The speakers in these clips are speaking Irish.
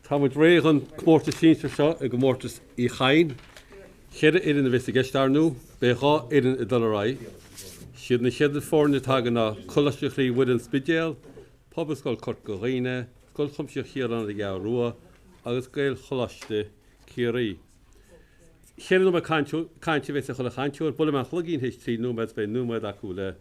Tá muid réigiúnach Comórtas Sinsear seo a Comórtas í Chadhain. Chead iad na bhís a gceistar nú, beá iad a dul siad na chead fórne tagan na colaiste chrí bhuid an spidéal, pobas gáil cort go réine, gáil chumse chéaran a gá rua, agus gail cholaiste céirí. Chead nó cainte bheits a chola chaintúir, bula me chlogín héis tí númad be númad acu le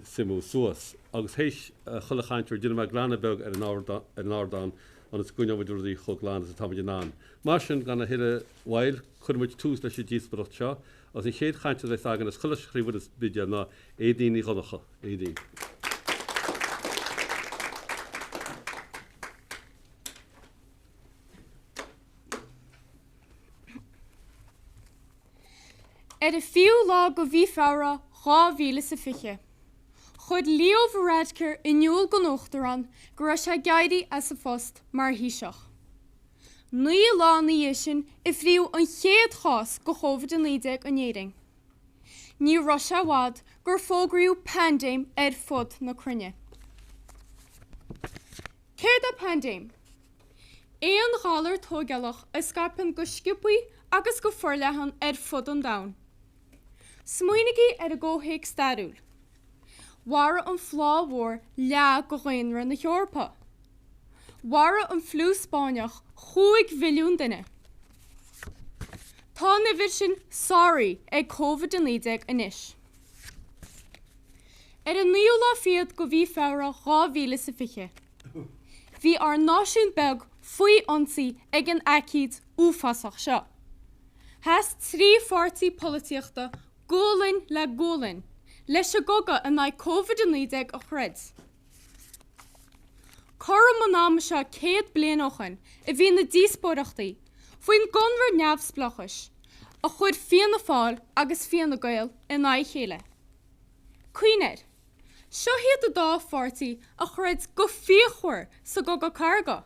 simú suas. Agus héis chola chaintúir duna me glanabeg ar an ardán an is gúine bhúirí chogláán a tamid ná. Mar sin gan na hiile bhil chudmuid túús leis díosbrocht seo, as I chéad chainte leis agan is chola scríbhid is bidéal na édaoine chonacha édaoine. A fiú lá go bhí fearra 2005. Chud líomh radcur inniuúil go nóachtarán go raibh sé gaidaí as sa fost mar híiseach. Ní lá na sin I phríú an chéad chás go chomhad an lídeag an éing. Ní ra sé bhád gur fógraíú pandéim ar fud na crunne. Céir a pandéim. Éon gálar tógealach a scapan go scipaí agus go forlehan ar fud an dam. Smuoinigí ar a ggóthaigh stairiúil. Wara an flámhór le go ghaonra na Eorpa. Wara an flú Spáineach 5 mhilliún duine. Tá na bhir sin sorry ag COVID an lídeag inis. Ar an níú lá fiad go bhí fearra 2005. Bhí ar náisiún beg faoi ionsaí ag an aicíd uafasach seo. Has 3 fortaí polítíochta gólainn le gólainn leis a goga an ná COVID an lídeag a chreid. Coram an náma seo 100 bliain ochan a bhí na díospóireachtaí faoin gonmhar neamhsplachais a chud fian na fáil agus fian na gail in ná chéile. Cuinead, seo hiad a dá fortaí a chreid go fíochhuir sa goga carga.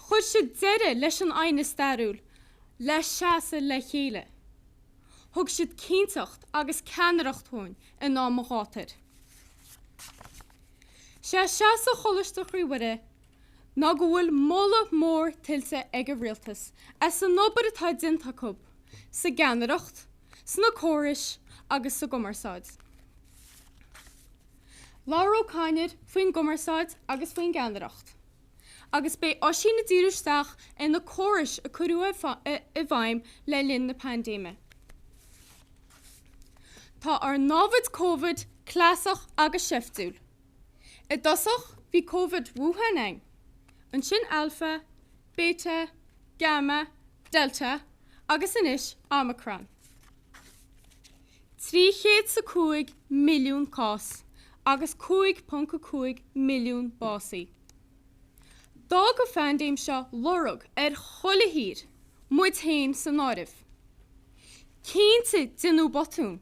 Chud si deire leis an aine stairiúil leis seasa le chéile. Thug siad cíntacht agus ceannaireachtóin in ná mo gátair. Se seasa cholaiste chríomhire ná go bhfuil molla mór tiltte ag a rialtas as sa nóbar atá dinta cub, sa ceannaireacht, sa na córais agus sa gomarsáid. Láró cáinead faoin gomarsáid agus faoin ceannaireacht. Agus bé osí na díiristeach in na córais a curú I bhaim le linn na pandéime. Tá ar návid COVID clásach agus seftúil. I dosach bhí COVID Wuhan an sin alpha, beta, gamma, delta agus inis Omicron. 3.5 milliún cás agus 2.5 milliún básaí. Dá go fandéim seo lorug ar chola hír, muid hain san áibh. Cínte dinú botún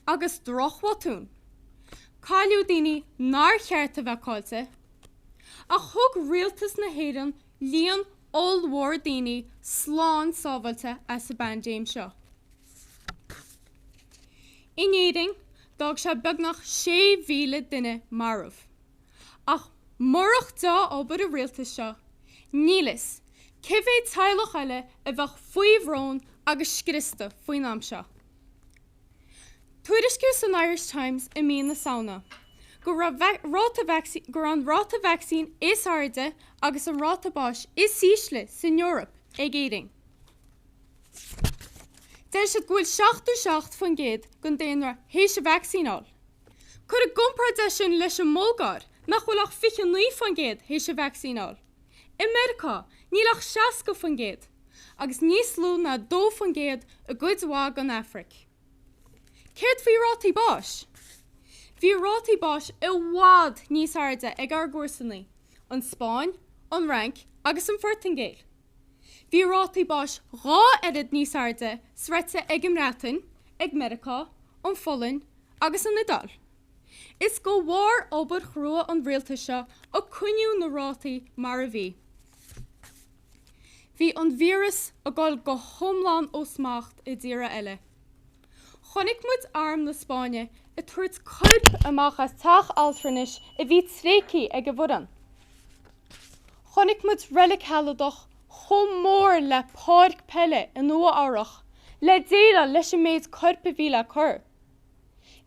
agus drochhatún. Cáiliú daoine nár chearta bheith cáilte, a thug rialtas na héireann líon ollmhór daoine sláán sábhailte as sa bandéim seo. In éing, dag sé beagnach 6,000 duine marmh. Ach morach dá obair a rialtas seo, nílas, cibhé teilech eile a bheith faoi bhrón agus scrista faoi nám seo. Tuairisciú san Irish Times I mí na saona. Gur an ráta vaccín is airde agus an ráta báis is sísle san Europe ag éing. Deir siad gúil 7 fan géad gon déanra héis a vaccínáil. Cur a gompar de sin leis an mógáir nach bhfuil ach 59 fan géad héis a vaccínáil. In America, nílach 60 fan géad, agus níos lú na 2 fan géad a gcuidhá an Afric. Céirt bhí rátaí báis? Bhí rátaí báis I bhád níos airde ag ar gúrsannaí, an Spáin, an Rank agus an Fortingéil. Bhí rátaí báis rá edad níos airde sreite ag an Rátain, ag America, an Follain agus an Nadal. Is go bhhar obair chrua an rialta seo a cuniú na rátaí mar a bhí. Bhí an vírus a gáil go thomláin ó smacht I ddíra eile. Chonaic muid arm na Spáine I tuairt culp amach as teach altranis I bhí tréci ag a bhudan. Chonig moet relic heladach, chomór le park pelle in ua arach, le déla leis a méid corpa vila cur.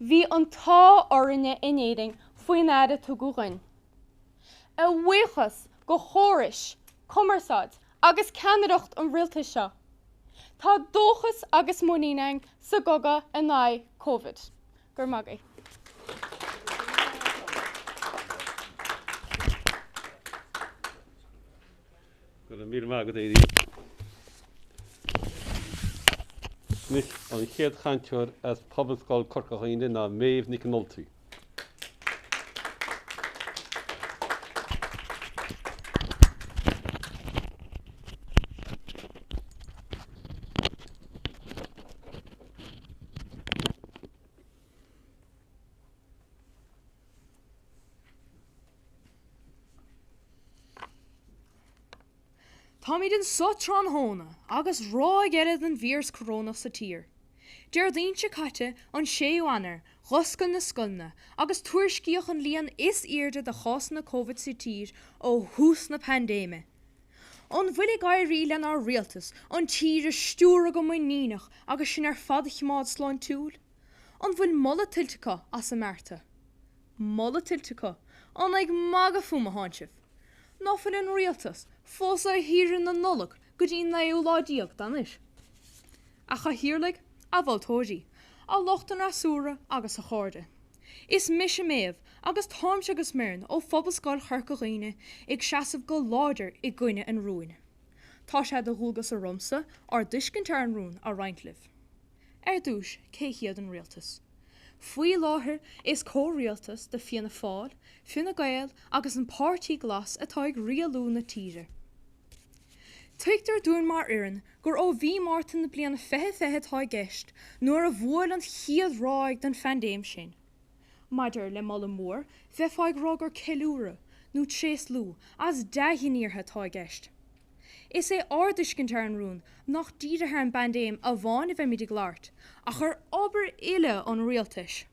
Bhí an tá orine inéding faoin aire tú gogain. A bhuachas go chóris, Comórtas agus ceannareacht an rialta seo. Tá dóchas agus mónínang sa goga a ná COVID. Gur magé. Gur an mí mágad éí. Snis an chéad chaintúir as Poblascáil Corcachaine ná méomh Nic an Oltú. Tá míid an sotran hóna agus rá gead an vírs corona sa tír. Deir dínse caite an séú anar, ghoscan na sculna, agus tuairscíoch an líon is irde de chás na COVID sa tír ó hús na pandéime. An bhuilig gaiirí len ar rialtas, an tír stúra go muínach agus sin ar fadich mád sláin túl. An bhfuil molla tiltecha as a merta. Molla tiltecha, an ag maga fuma hánsif. Nófan an rialtas, fós a hírin na nolog, go dín na euládíag danis. A cha hírlig, a bhiltóidí, a lochtan a súra agus a chóirde. Is mis méamh agus táimse agus mérn ó Poblascáil Corcachaine ag seasamh go láidir i gcuine an rúin. Tá sé de dhúgas a romsa ar duiscintear an rún a Reintlibh. Dúis céchiad an rialtas. Fuoi láthair is córialtas de fianna fáil, fianna gael agus an pártí glas atá ag rialú na tíre. Tuigtar dúin mar irin gur ó bhí Martin na bliana fethe tá gist nuair a bhfuil an chiad ráig den fandéim sin. Maidir le mala mór bheitfáig rágur ceúra nó tréas lú as dahiníortha tá gist. Is é ardiscintear an rún nach díre ar an bandéim a bháin a bheith míid gláart, a chur obair ile an rialtais.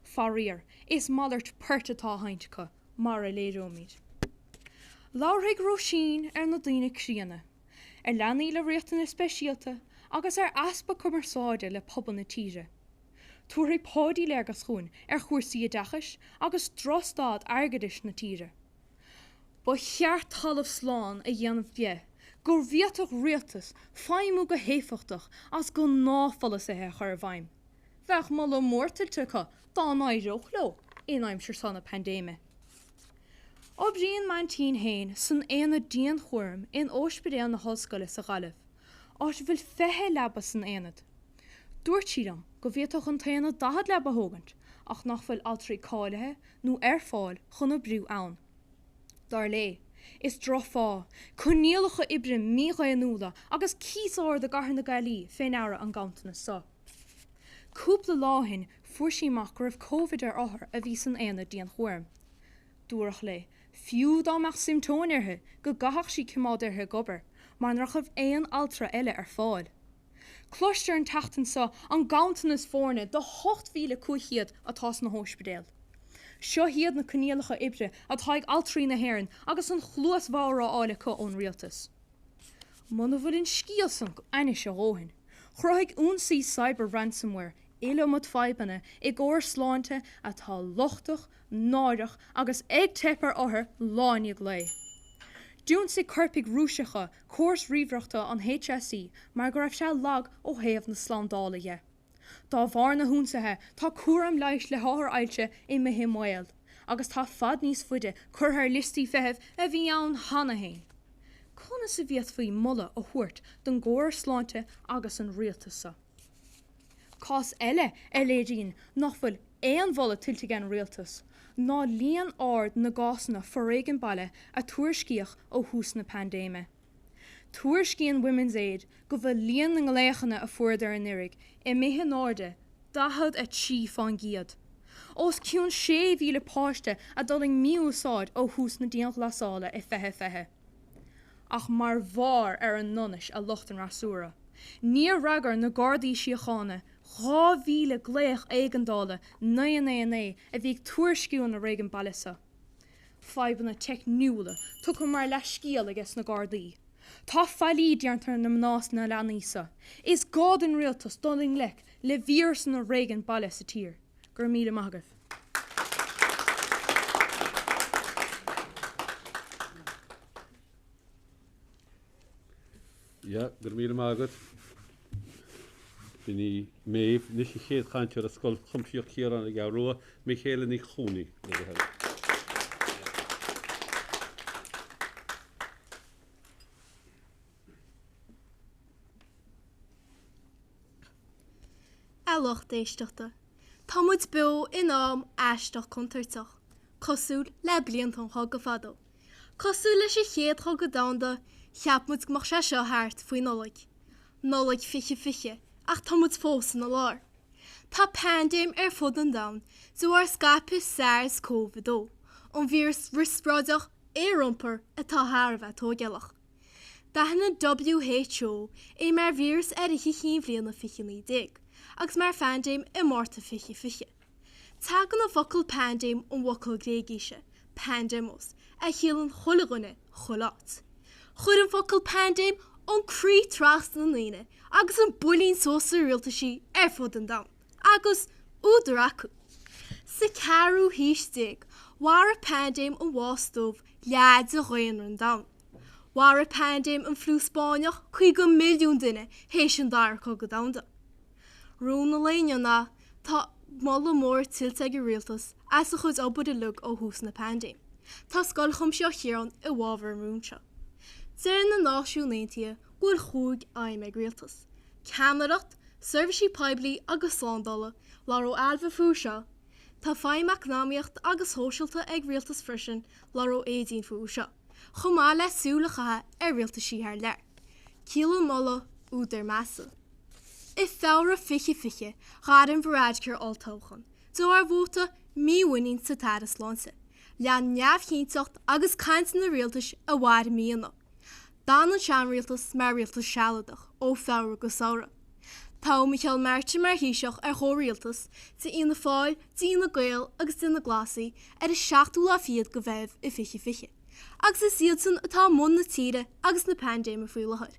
Faríar is mallart perta tá haintcha mar a lérómíid. Láirigh Róisín ar na daoine críanna, ar leanaí le riachtainna speisialta agus ar aspa cumarsáide le pobal na tíre. Tuairigh páidí leargas chuin ar chuairsaí a dachas agus drostád airgadis na tíre. Ba cheart talamh sláán a dhéanamh bie, gur bhíoach rialtas feimú go héfachtach as go náfalas a chur bhaim. Bheith mala mórtiltecha dá náideoch lo in aimsir sanna pandéime. Ob bhríon man tín hain san éana díon chuirm in óspidéal na hoscoile sa Ghaillimh, áis bhfuil fethe lebas san éanad. Dúirt siadam go bhíoach an taana dahad leba hógant, ach nach bhfuil altraí cáilethe nó ar fáil chuna briú ann. Dar lé, is drofá, chuníalacha ibre mícha anúla agus císáir de garthan na Gailí féin ára an gantana sa. Cúpla láhin fuairsíach gur COVID ar áthair a bhí san éana díon chuirm. Dúrach le, fiú dámach symptónirthe go gathach sí cimáidirthe gobar, mar nachamh éon altra eile ar fáil. Cloistear an tachtan sa an gantanas fórne do 8,000 cuachiad atá na hóspidéal. Seo hiad na cníalacha ibre atá ag altraí na hhéireann agus an chluas mhara áile có ón rialtas. Muna bhfuil in scíalsan aine se róhin. Chroigh únsaí cyber ransomware éile mod feibanna ag óir sláinte atá lochtach, náireach agus ag tepar áthair láineag lei. Dún sé corpig rúisecha córs ríomhreachta an HSE mar go raibh se lag ó thaobh na slandála dhé. Tá bhar na húnsathe tá cuaram leis le háthar ailte i me himmáil, agus tá fad níos fuide curthar listí feitheamh a bhí ann hana hain. Conna sa bhíad faoi mulla a thuirt don ggóir sláinte agus an rialtasa. Cás eile léiríonn nach bhfuil éon bhola tiltte gan rialtas, ná líon ard na gásanna forréigean baile a tuairscíoch ó hús na pandéime. Tuairscíonn Women's Aid go bhfuil líon na ngléachanna a fuair an irig i méthe náde dahad a tí fan giad. Os ciún 6,000 páiste a doling míúsáid ó hús na díon glasála i fethe. Ach mar bhar ar an nonis a lochtan rasúra. Níor ragar na gardaí siochána, 2,000 gléach éigendála 9 a bhíh tuairsciún na réigean balisa. Fibanna techniúla, tu go mar leis scíal agus na Gardaí. Tá fáilí deartar na mnás na leanisa. Is gád an rialtas doling le vírs na réigen baile sa tír. Gur míle magad. Ja, gur míle mágad. Bhí méh ní sé chéad chaintear a scoil chumsíoch chéar an ag rua mé chéile ní chúnaí. Eilech déisteachta. Tá muid bu in am eisteach contartach. Cosúil le bliantán chá go fadó. Cosúil leis sé chéad chá go dáanda, cheap muid gomach sé seo háart faoi nolaig. Nolaig fiche, ach tá muid fós na lár. Tá pandéim fud an dam, zo ar scapis SARS-CoV-2, an vírus risráideach rumper atá Harbh tógealach. Dahan na WHO mar vírus a chin bblion na fichiní dig. Agus mar fandéim mórta fiche. Tá gan na focail pandéim an wacail gréigíise, pandémos, a chéalann chulagunne cholát. Chud an focail pandéim an crí tras na líine, agus an bulín sósa rialtaí fud an dam, agus údar acu. Sa carú hís dig, war a pandéim an wástómh lead a roian an dam. War a pandéim an flúspáineach 5 milliún duine hééis an dar có go damda. Rúna léine ná tá molla mór tiltte go rialtas as a chud obair a lug ó hús na pandéim. Tá scoil chumseo chéan I bhábhar múnse. Deir na náisiúnéntia ghfuil chúig aim ag rialtas. Ceannacht, servicí peblií agus slándála leró alfa fúseo, tá feimachnáíocht agus hóisialta ag rialtas frisin leró édín fúseo. Chomá le súlachathe rialtasí haar leir. Cílan molla údar measa. I fára fiche, rád an bhráidcur altóchan. Dó ar bhóta míhaín sa tadas lánsa. Lean neamhchéinteacht agus caiint na rialtas a bhhaid míana. Dá an sean rialtas mar rialtas sealadach ó fára go saora. Tá Michael Marte mar híiseach ar chó rialtas, sa ina fáil, tí na gail agus tí na glasaí ar is 7 fiad go bheith I fiche. Agus is siad san atá mún na tíre agus na pandéim a fuilahad.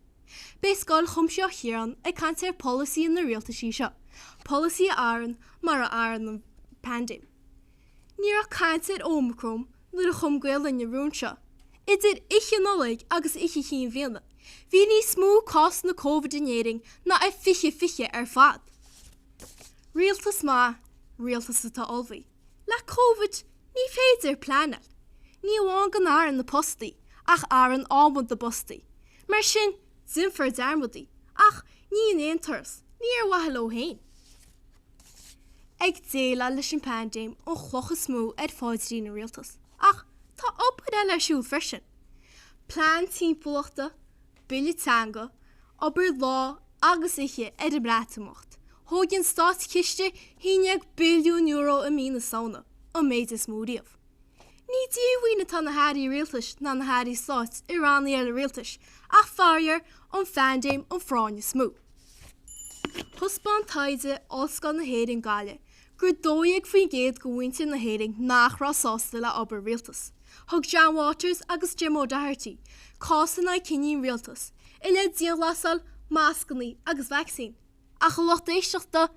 Bé scoil chumseo chéan ag cantar policy na rialtasí seo, policy áan mar a áan na pandéim. Níor a cantar Omicron nuair a chumgail in rún seo. Idir iche nolaig agus iche chin bhéanana. Bhí ní smú cás na COVID-19 na a fiche ar fad. Rialtas má, rialtas atá olbhí. Le COVID ní féidir planal. Ní bháin gan áan na postaí, ach áan ámud de bostaí. Mar sin, Zinfar darmodí, ach ní in éontars, ní ar wahalló hain. Ag déile leis an pandéim an chlocha smú ar fáidrí na rialtas, ach tá opad eile siúil frisin. Plán timpplaachta, billetanga, obair lá agus iche ar a bratamocht. Thóginn stát ciste 1 billiún euro a mína saona, an méid is múdaíomh. Ní díomhaoine tá na háirí rialtas na na háirí stát I rannaí eile rialtas, ach fearr an fandéim an fráinne smú. Thuspan taide oscail na héirin gáile, gur dóigh faoin géad go bhainte na héiring nachrá sásta le obair rialtas. Thug John Waters agus Jim O'Doherty, cásan na cinín rialtas, I le díal lasal, máscaní agus vaccín. Ach locht éisteachta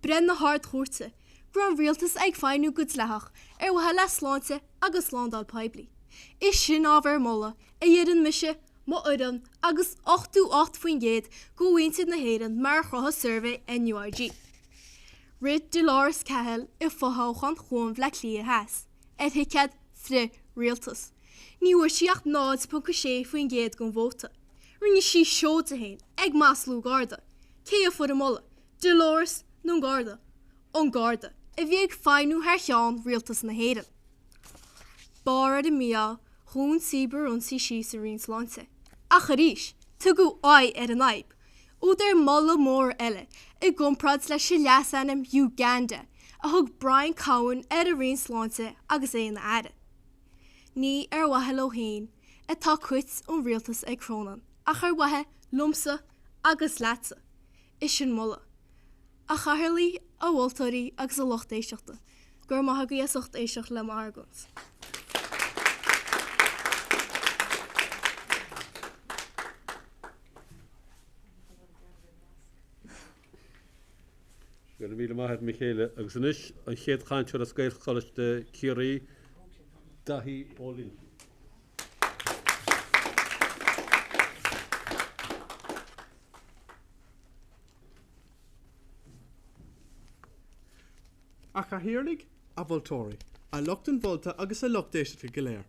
brenn na hard chóirte, gur an rialtas ag fáinú go leach ar bhathe le sláinte agus slándáil peblií. Is sin ábhar molla I dhéann mise má udan agus 8 faoin géad go bhainte na héireann mar chrotha survey NURG. Rid Dolores Cahill I fotháchan chuan le clia heas, hicad fri rialtas. Ní bhfuair siach náid pun go sé faoin géad gon bhóta. Rinne sí seóta hain ag Maslú Garda. Cé a fud a molla, Dolores nó Garda. An Garda, a bhí ag fáinú haar cheán rialtas na héireann. Bára de míal, hún síbar an sí sa rins láinte. Ach a ríis, tu go ai ar an aib. Údar molla mór eile, I gomprad leis sé leasanam Uganda, a thug Brian Cowan ar a rins láinte agus é na aire. Ní ar wahalló hain, atá cuit an rialtas ag crónan, ach ar wathe lumsa agus lása. Is sin molla. A chaharlaí a bhiltarí agus a locht éisteachta, gur maitha go éisteach le margans. Go na míle maithid Michaela agus inis an chéad chaintúir a scail cholas de Curie Dahi Olin. A chahirirlig a voltóri, a lochtan volta agus a lochtéisiach go léir.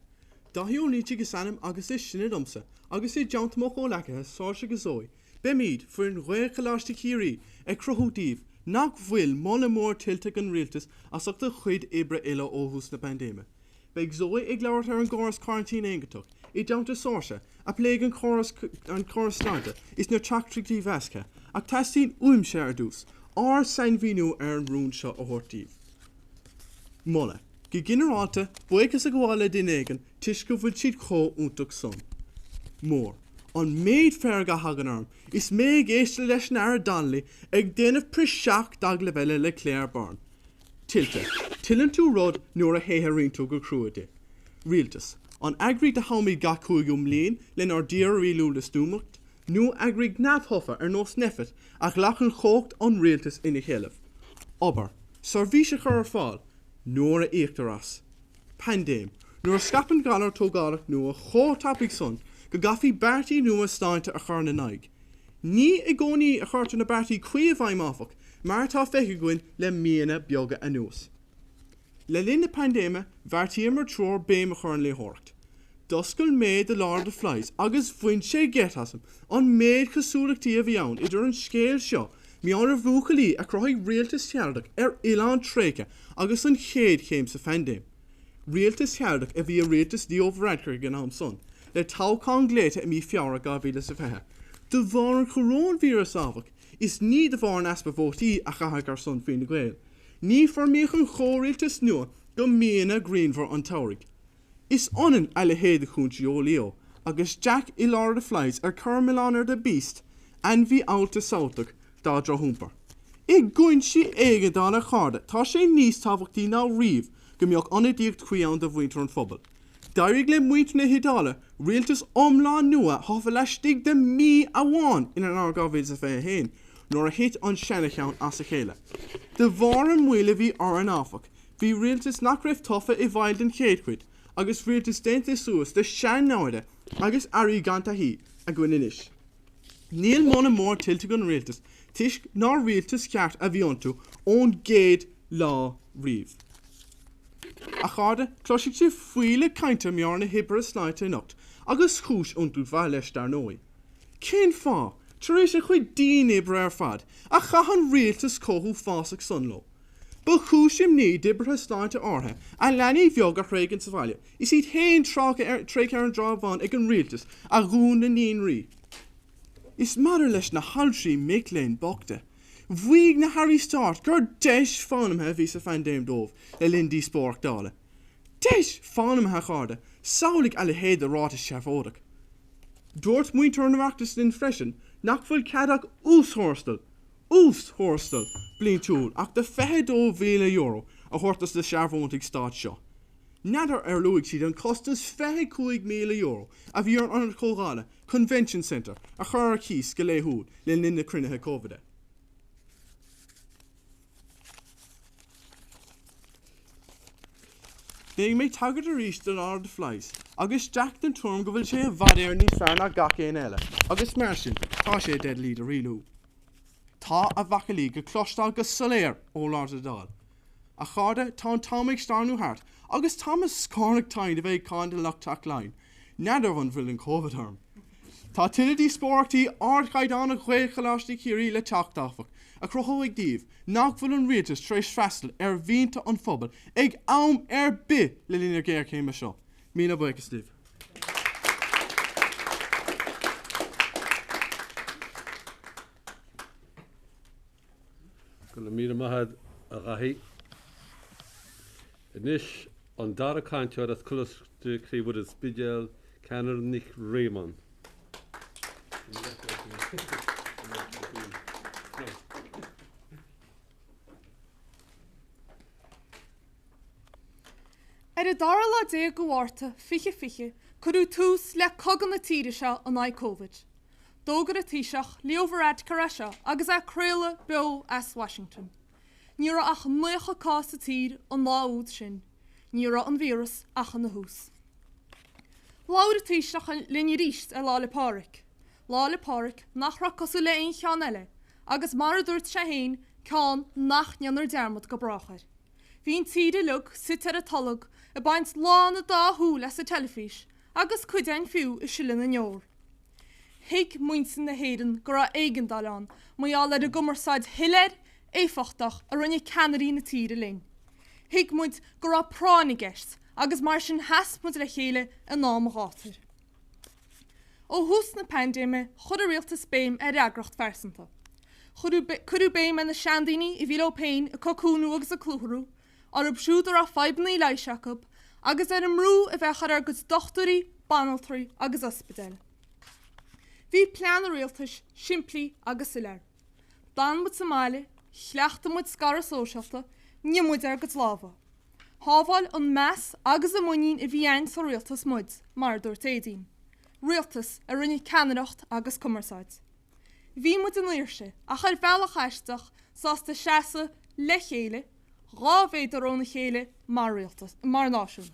Dahiú níte go sanam agus is sinna domsa, agus é deantamach ó lecathe sáirse go zói. Be míad fuair an ghuair chaláiste círí ag crothútíh nach bhfuil mola mór tiltte an rialtas as ach de chuid ibre ile óhús na pandéime. Beag zói ag leabhart ar an gáras quarantín éigeach, I deanta sáirse a pléig an choras slánta is na teachtrictí vesca ach tastín uimse ar dús, ár sein bhíú ar an rún seo a thortíh. Mola, go generalta buchas a gháile dinégan tuis go bhfuil siad có úntaach son. Mór, an méid fear go hagan arm, is méid éiste leis na ar danlaí ag déanamh priseach dag le bheile le cléir barn. Tilte, tilan tú rud nuair a héthaíonn tú go cruúide. Rialtas, an agrií de haimid ga cúig mlíon len ar díar rialú le stúmacht, nu agrií gnabhthoffa ar nós nefit ach lachan chócht an rialtas ina chéileh. Aber, sarvíse chur ar fáil, nuair a éachtarras. Pandéim, nuair scapan galar tógáach nu a chótapig son, go gafi bertí nu a stáinte a chur na naig. Ní I gcónaí a chuirte na bertí cuiamh aimafach, mar tá feice goin le míana beaga a nús. Le linn na pandéime, bhartí mar tror béim a churn le hort. Doscail méid de lár de flies, agus bhain sé gethasam, an méid cosúlachtaí a bhíann idir an scéal seo, Mian a bhúchalí a croigh rialtas teardach ar Ilan tréice agus an chéad chéim sa fendéim. Rialtas teardach a bhí a rialtas Díospóireachta gan am son, le tácán gléite a mí fiara ga bhíle sa fethe. De bhar an corónvírus ábhach is ní de bhar an aspa bhótaí a chathag ar son fin na ghail. Ní formíoch an chórialtas nua go míana greenvar an tárig. Is onan a le héad a chúntí ó leo, agus Jack I lár de flies ar Carmelanar de Beast, an bhí alta sautach, dá dro húmpar. I gúin si éige dána cháda, tá sé níos tábhachtí ná riomh go mbeadh anadíocht chuián de bhaintear an phobal. Dairig le muint na hidála, rialtas omláin nua tháfa leistigh de mí a bháin in an argábhéid sa fé héin, nóair a hit an seanachán as a chéile. De bhar an muile bhí ar an áfach, bhí rialtas nach raibh tofa I bhaid den chéadcuid, agus rialtas déanta suas de sean náide, agus airí ganta hí a gcuin inis. Níl móna mór tiltte gon rialtas, tiisc ná rialtas ceart a bhíontu ón géad lá riamh. A cháda, cloisiigh si fuile cainte mear na hibre sláinte nocht, agus chúis ontú bha leis dar nói. Cén fá, taréis a chuid dín ibre ar fad, a chahan rialtas cóthú fásach sunló. Ba chúisim ní dibrethe sláinte orthe, a leanaí bheog a chréigen sa bhaile, is iad héin tréic ar an drábháin ag an rialtas a gún na níon rí. Is maidir leis na haltrí mécléin bogta. Bhuaigh na Harry Start gur deis fánamthe bhí sa fandéim dómh le linn Díospóireachtála. Deis fánamthe cháda, saoligh a le héad a ráta seafódach. Dúirt muintear na bhachtas in freisin, nach bhfuil cadach ústhórstal blin túl ach de €2,000 a thuirtas de seafóntaigh stát seo. Nadar ar luigh siad an costas €25,000 a bhí ar an chógála Convention Centre a chur cís go léthúil le linn na crunithe COVID. Déag mé tagad a ríist den áir de flies, agus Jack den tuam go bhfuil sé a bhadéir níos fearr ná gach éon eile, agus mar sin tá sé dead líad a rialú. Tá a bhacalí go clostal go soléir ó lár a dal. A cháda tá an támaigh starnú hart, agus Thomas scánach tain a bheith cáin de lechtach lein, neidir bhain bhfuil an COVID harm. Tá tuile Díospóireachtaí ardchaid anna chuir chaláistí cirí le teachtáfach, a crothóigh díomh, nach bhfuil an rialtas tréis freastal ar bhínta an phobal, ag am ar bith le línar géir céime seo. Mína buchas Steve. Go le míle maithid a rathaí. Inis an dara cainteoir as colas de críomhúd is bidéal Canar Nick Raymond. Ar a dara le dé go bhharrta fiche, chuú tús le cogan na tíide seo an ná COVID. Dógad a tíiseach leoverad carreisio agus a créile Bill S. Washington. ní ra ach nuocha cá sa tír an láúd sin, ní ra an vírus ach an na hús. Láir a tíisteach an linne ríist ar lále páric. Lále páric nach ra cosú le ein chean eile, agus mar a dúirt Chadhain ceán nach neanar dermod go brachar. Bhín tíide lug sit ar a talog a baint lána dá hú leis a telefís, agus cuidein fiú is silin na neor. Hiig muinsin na héidir go ra eigendalán, muall ar a gummarsáid hilir, éfachtach a rinne canarí na tíide lin. Hiig muint go ra prána gist, agus mar sin hasmod le chéile a nám gátar. Ó hús na pandéime chud a rialtas béim ar reagracht fersanta. Chudú béim an na seandaoine I bhíle péin a cocúnú agus a clútharú, ar a bsúdar a feibnaí leiseachab, agus ar an mrú a bheitchar agus dochtarí, banaltarí agus ospidéile. Bhí plean a rialtas siimplí agus ilir. Dan mud sa máile, chleachta mud scar a sóisialta, nimúid ar agus láfa. Hábháil an meas agus a muín I bhí ein sa rialtas mud, mar dúirt éidín. Rialtas a rinne ceannacht agus cummarsáid. Bhí mud an líirse, ach ar bhealach eisteach sásta seasa le chéile, rábhéid arónna chéile mar rialtas, mar náisiún.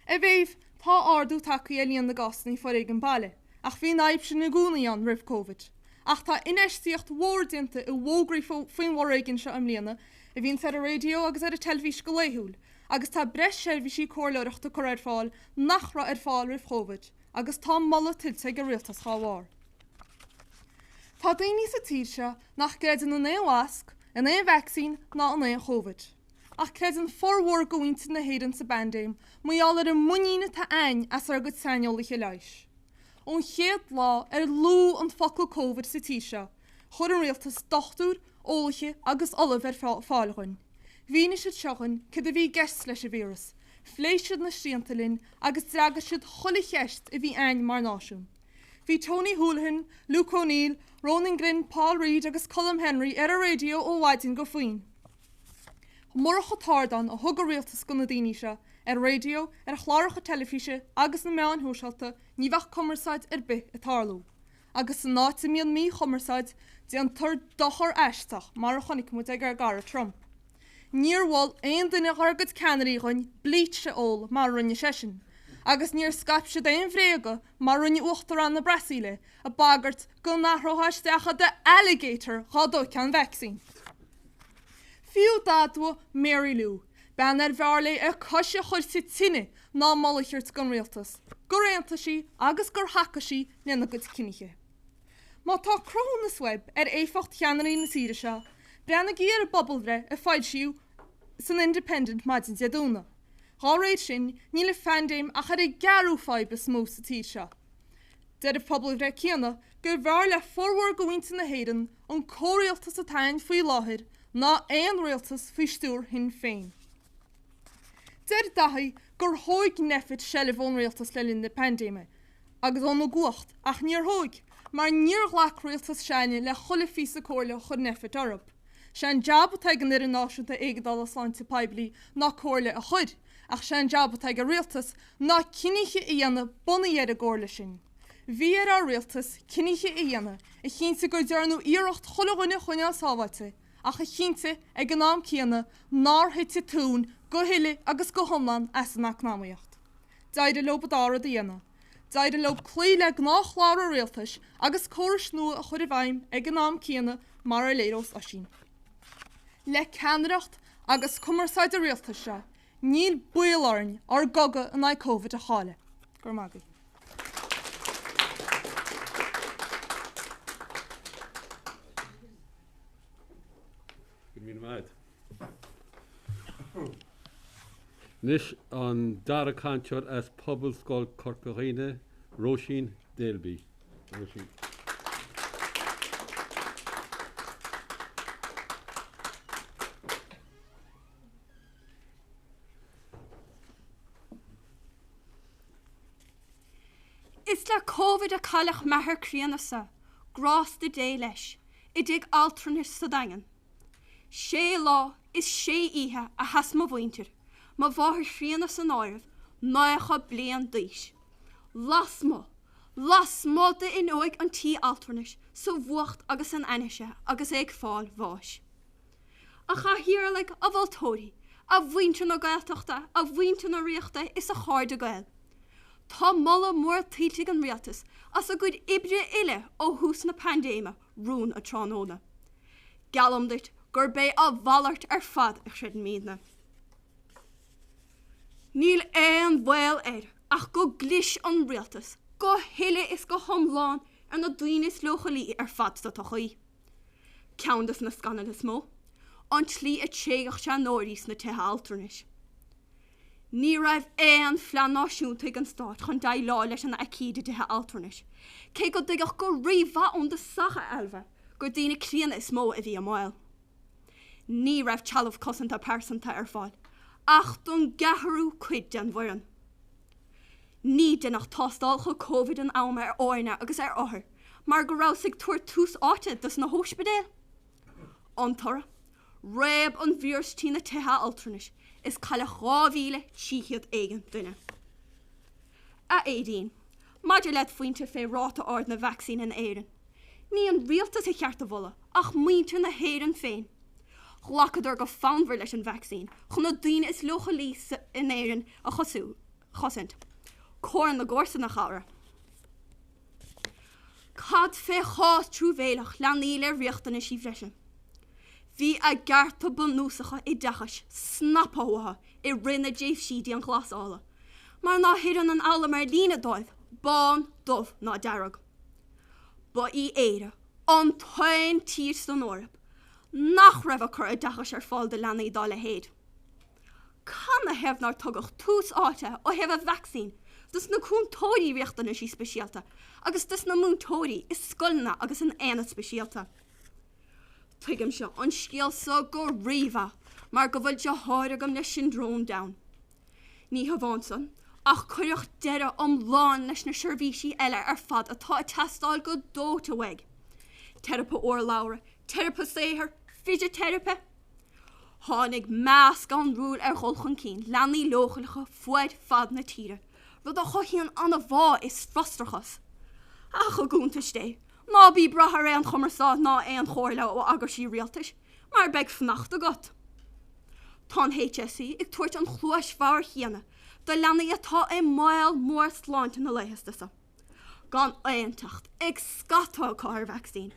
A bhéh tá ardú tacaí a líon na gasnaí for ag an baile, ach bhí naib sin na gúnaí an rih Covid. Ach tá inéistíocht mhórdínta I bhógraí faoin mhórréigean seo am líana, a bhín fer a radio agus ar a televís go léithúil, agus tá breis seirbhísí cóirleireachta chu ar fáil nach ra ar fáil rih Covid, agus tá mala tiltte go rialtas cháhhar. Tá daoine sa tír seo nach greidan an éon wasc, an éon vaccín ná an éon Covid. Ach credan forhór gohainte na héidir sa bandéim, muall ar an muíine tá ein as ar go saineolacha leis. Ón chéad lá ar lú an focail Covid sa tí seo, chur an rialtas dochtúr, ólacha agus olah ar fáilhain. Bhíine siad seochain cad a bhí gceist leis a vírus, fléisiad na sríantalinn agus dragas siad chola cheist a bhí ein mar náisiún. Bhí Tony Houlihan, Luke O'Neill, Ronan Glynn, Paul Reid agus Colm Henry ar a radio ó Waidin go faoin. Mórach a tardan a thug a rialtas go na daoine seo, ar radio, ar chláircha telefíse agus na meán húsealta ní bheith cummarsáid ar bith a tarlú. Agus san náit míon mí cummarsáid dí an tar dochar eisteach mar a chonig mu ag ar gar Trump. Níor bháil aon duine thugad ceannarí chuin blít se ól mar rinne sesin, agus níor scap se daon bhréaga mar rinne uachtar an na Brasíle a bagart go nachróthaisteacha de alligator chádó cean vaccín. Fiú dadú Mary Lou, ben ar bhearla a cosise chuir si tinine ná molachart gan rialtas, go réanta sí agus gur hacha sí lena go cinniche. Má tá crothú na sweb ar éfacht cheannarí na síre seo, brena gíar a bobbaldre a fáid siú san independent maidin deadúna. Há réid sin ní le fandéim a chad é garú fáib is mó sa tír seo. Dead a poblre céanna gur bhar le forhór gohainte na héidir an córéaltas a tain faoi láthir ná éon réaltas faoi stúr hin féin. Dead dathí gur thóig nefid sellh ón réaltas le linn na pandéime, agus an guacht ach níor thóig, mar níor ghlach réaltas seine le chola fís a cóirle chud nefid arab. Sean jab tegan ar an náisiúnta éigedála sláinte peblií ná cóirle a chud, ach sean jab teag a réaltas ná cinniche I dhéanana bunahéad a ggóirla sin. Bhí ar a réaltas cinniche I dhéanana I chénta go dearnú íirecht cholaghine chuine an sábhaite, ach a chénta ag an nám céanna nárthaite tún go hiile agus go thomlan as an acnámaíocht. Daide lob dára dhéana. Daide lob clí le gnáchláir a réaltas agus córas nua a chud a bhaim ag an nám céanna mar a léiros a sin. Le ceannacht agus cummarsáid a réaltas se, níl bualáin ar goga an ag Covid a cháile. Gur magaí. Nis an dara canteoir as pobl scoil Corcaghine, Róisín Dalby. Róisín. Is le Covid a callach methar críanasa, grás de dé leis, I dig altranis sa dagan. Sé lá is sé ihe a has ma bhaintir, ma bháthir críanas an áirih, nácha blian díis. Las má de in óig an tí altranis, so bhuacht agus an aise agus ag fáil bháis. a cha hiarlaigh a bhiltóirí, a bhainte na gaeltachta, a bhainte na riachta is a cháirde gael. Tá molla mór títig an rialtas, as a good ibre ile ó hús na pandéma rún a trónóna. Galam dit gur bé a bhallart fad a chred míadna. Níl éan bhil ach go glis an rialtas, go hiile is go homláin na duine is lochalí fad sa tochaí. Ceandas na scanna is mó, an tlí a tségach se nóirís na tethe altarnis. Ní raibh éan flean náisiúnta an stát chun dá lá leis an acíide tethe altarnis. Cé go digach go riomha ón de sacha elfa, gur daoine clíana is mó a bhí amáil. Ní raibh talamh cosanta persanta fáil, ach don gaharú cuid den bhairan. Ní denach tástáil chu Covid an áma áine agus áthair, mar go rásigh tuair tús áte dus na hóspedéil. Antora, réab an bhírs tí na tethe altarnis is caile 3,000 éigen duine. A édín, maidir lead faointe fé ráta ard na vaccín in éireann. Ní an rialtas a cheart a bhla, ach muinte na héireann féin. Chlacadar go fanmhar leis an vaccín, chun na daoine is lochalí in éireann a chosint. Córan na górsa na chara. Cad fé chás trúbhéilech leaníile riachta na sí bhreisin. Bhí a garta bunúsacha I dachas, snapóha I rinne déh siadi an glasála. Mar ná hiran an ala mar lína dóibh, bán dómh ná darag. Ba I éire, an tain tír san órap, nach raibh a chur a dachas fáil de leanaí dála héad. Canna hefnar tugach tús áte ó hef a vaccín, dus na cún tóirí riachta na sí speisialta, agus dus na mún tóirí is scolna agus an éana speisialta. Tuigim seo an scéal sa go riomha, mar go bhfuil de háirigam na syndrome down. Ní haváinsan, ach chuireach deire láin leis na seirbhísí eile fad atá a testáil go dóta weig. Terapa orlaura, terapa séhar, physiotherapy. Hánig meas gan rúil gholchan cín, leanaí lochalcha fuaid fad na tíre, rud a chohíon anna bhá is frustrachas. Ach a gúnta sté, ná bí brathar an chumarsá ná éon chóirle ó agur sí rialtais, mar beg fnacht a got. Tá HSC ag tuairt an chluais bhar chéana, do leanaí atá máil mór sláinte na leitheastasa. Gan éontacht ag scatá cáir vaccín,